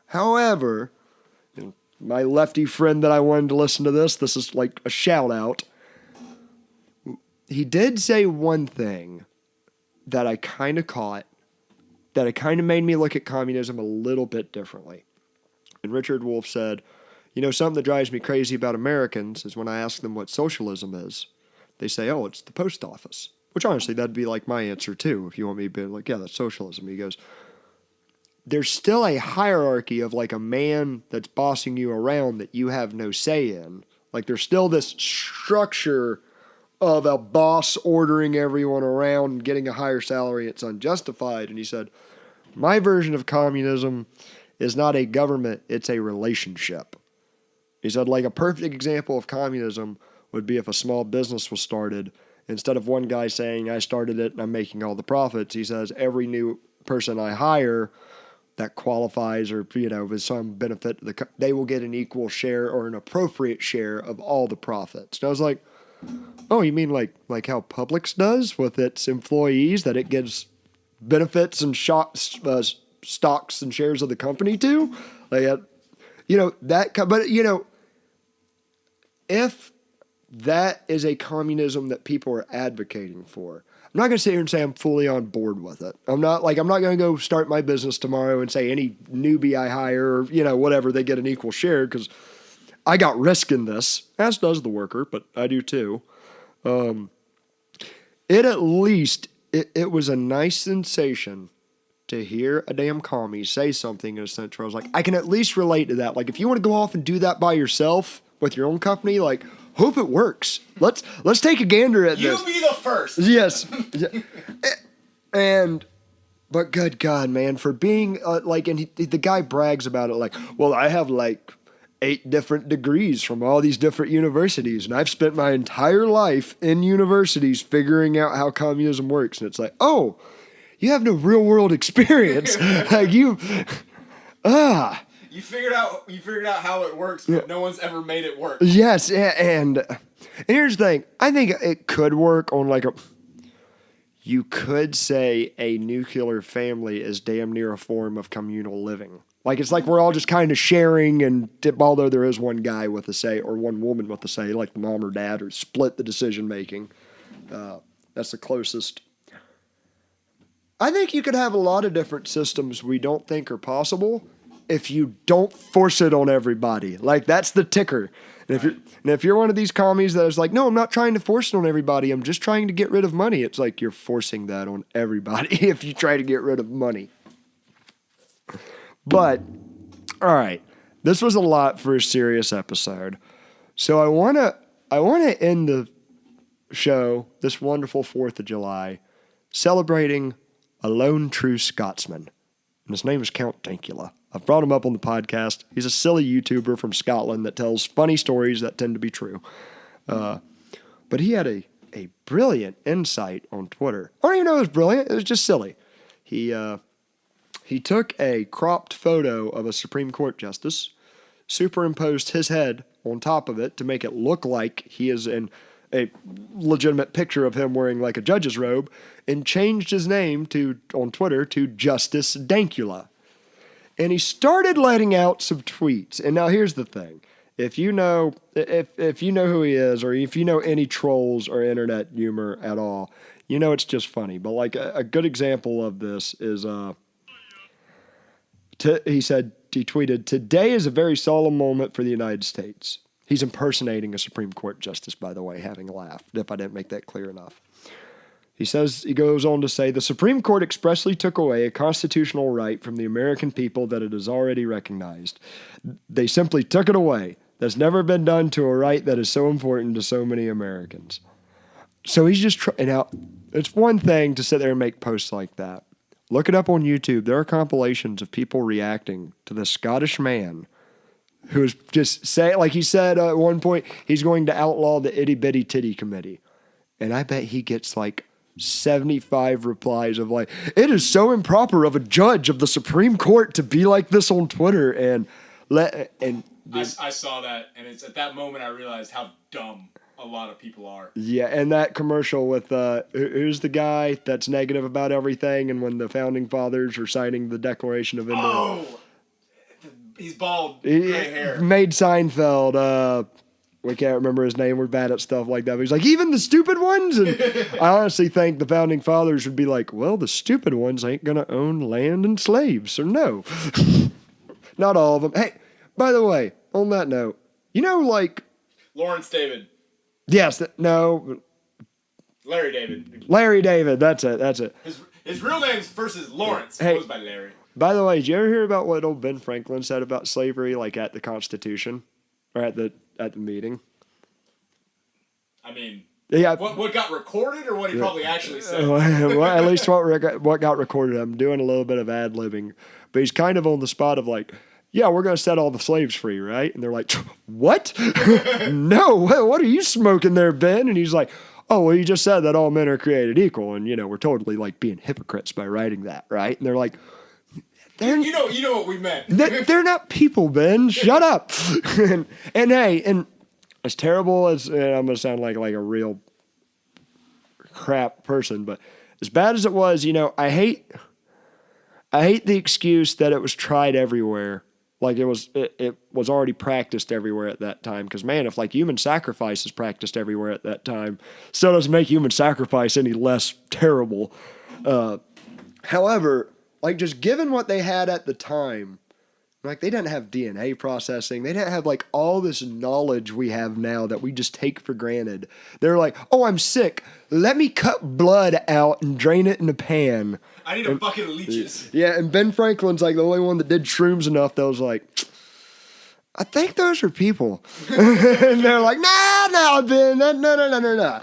However, my lefty friend that I wanted to listen to this is like a shout out. He did say one thing that I kind of caught, that it kind of made me look at communism a little bit differently. And Richard Wolff said, something that drives me crazy about Americans is when I ask them what socialism is, they say, oh, it's the post office. Which honestly, that'd be like my answer too, if you want me to be like, yeah, that's socialism. He goes, there's still a hierarchy of like a man that's bossing you around that you have no say in. Like, there's still this structure of a boss ordering everyone around and getting a higher salary. It's unjustified. And he said, my version of communism is not a government, it's a relationship. He said, like, a perfect example of communism would be if a small business was started. Instead of one guy saying, I started it and I'm making all the profits, he says, every new person I hire that qualifies or, with some benefit, they will get an equal share or an appropriate share of all the profits. And I was like, oh, you mean like how Publix does with its employees, that it gives benefits and stocks and shares of the company to? Like, if that is a communism that people are advocating for, I'm not going to sit here and say I'm fully on board with it. I'm not going to go start my business tomorrow and say any newbie I hire, or, whatever, they get an equal share, because I got risk in this, as does the worker, but I do too. It was a nice sensation to hear a damn commie say something in a sense where I was like, I can at least relate to that. Like, if you want to go off and do that by yourself with your own company, like, hope it works. Let's take a gander at this. You be the first. Yes. But good God, man, for being and the guy brags about it like, well, I have like 8 different degrees from all these different universities, and I've spent my entire life in universities figuring out how communism works. And it's like, oh, you have no real world experience. Like, you figured out how it works, but no one's ever made it work. Yes, and here's the thing. I think it could work on you could say a nuclear family is damn near a form of communal living. Like, it's like we're all just kind of sharing, and although there is one guy with a say or one woman with a say, like the mom or dad, or split the decision making. That's the closest. I think you could have a lot of different systems we don't think are possible if you don't force it on everybody. Like, that's the ticker. And if you're one of these commies that is like, no, I'm not trying to force it on everybody, I'm just trying to get rid of money, it's like you're forcing that on everybody if you try to get rid of money. But, all right, this was a lot for a serious episode. So I want to end the show, this wonderful 4th of July, celebrating a lone true Scotsman. And his name is Count Dankula. I've brought him up on the podcast. He's a silly YouTuber from Scotland that tells funny stories that tend to be true. But he had a brilliant insight on Twitter. I don't even know it was brilliant. It was just silly. He took a cropped photo of a Supreme Court justice, superimposed his head on top of it to make it look like he is in a legitimate picture of him wearing like a judge's robe, and changed his name on Twitter to Justice Dankula. And he started letting out some tweets. And now here's the thing. If you know who he is, or if you know any trolls or internet humor at all, it's just funny. But like a good example of this is he said, he tweeted, "Today is a very solemn moment for the United States." He's impersonating a Supreme Court justice, by the way, having laughed, if I didn't make that clear enough. He goes on to say, "The Supreme Court expressly took away a constitutional right from the American people that it has already recognized. They simply took it away. That's never been done to a right that is so important to so many Americans." So he's just trying out. It's one thing to sit there and make posts like that. Look it up on YouTube. There are compilations of people reacting to the Scottish man who is just saying, like he said at one point, he's going to outlaw the itty bitty titty committee. And I bet he gets like 75 replies of like, "It is so improper of a judge of the Supreme Court to be like this on Twitter." I saw that, and it's at that moment I realized how dumb a lot of people are. Yeah, and that commercial with who's the guy that's negative about everything, and when the founding fathers are signing the Declaration of Independence. Oh, he's bald, gray hair. Made Seinfeld. We can't remember his name. We're bad at stuff like that. But he's like, even the stupid ones? And I honestly think the founding fathers would be like, well, the stupid ones ain't going to own land and slaves. So no. Not all of them. Hey, by the way, on that note, like... Lawrence David. Yes. No. Larry David. Larry David. That's it. His real name first is Lawrence. Hey, goes by Larry. By the way, did you ever hear about what old Ben Franklin said about slavery, like at the Constitution? Or at the meeting? I mean, yeah. What got recorded, or what he probably actually said? Well, at least what got recorded. I'm doing a little bit of ad-libbing. But he's kind of on the spot of like, yeah, we're going to set all the slaves free, right? And they're like, what? No, what are you smoking there, Ben? And he's like, oh, well, you just said that all men are created equal. And, we're totally like being hypocrites by writing that, right? And they're like, you know what we meant. They're not people, Ben. Shut up. and hey, and as terrible as, and I'm going to sound like a real crap person, but as bad as it was, I hate the excuse that it was tried everywhere. Like it was already practiced everywhere at that time. Because man, if like human sacrifice is practiced everywhere at that time, still doesn't make human sacrifice any less terrible. However, like just given what they had at the time, like they didn't have DNA processing. They didn't have like all this knowledge we have now that we just take for granted. They're like, oh, I'm sick. Let me cut blood out and drain it in a pan. I need a bucket of leeches. Yeah, and Ben Franklin's like the only one that did shrooms enough that was like, I think those are people. And they're like, no, Ben, no.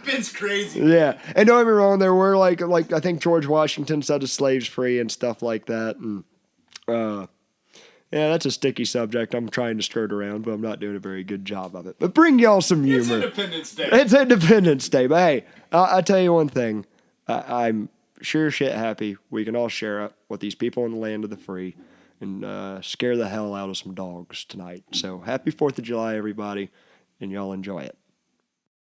Ben's crazy. Yeah, and don't get me wrong, there were like I think George Washington set the slaves free and stuff like that, and yeah, that's a sticky subject. I'm trying to skirt around, but I'm not doing a very good job of it. But bring y'all some humor. It's Independence Day. It's Independence Day, but hey, I'll tell you one thing. I'm sure shit happy we can all share it with these people in the land of the free and scare the hell out of some dogs tonight. So happy 4th of July, everybody, and y'all enjoy it.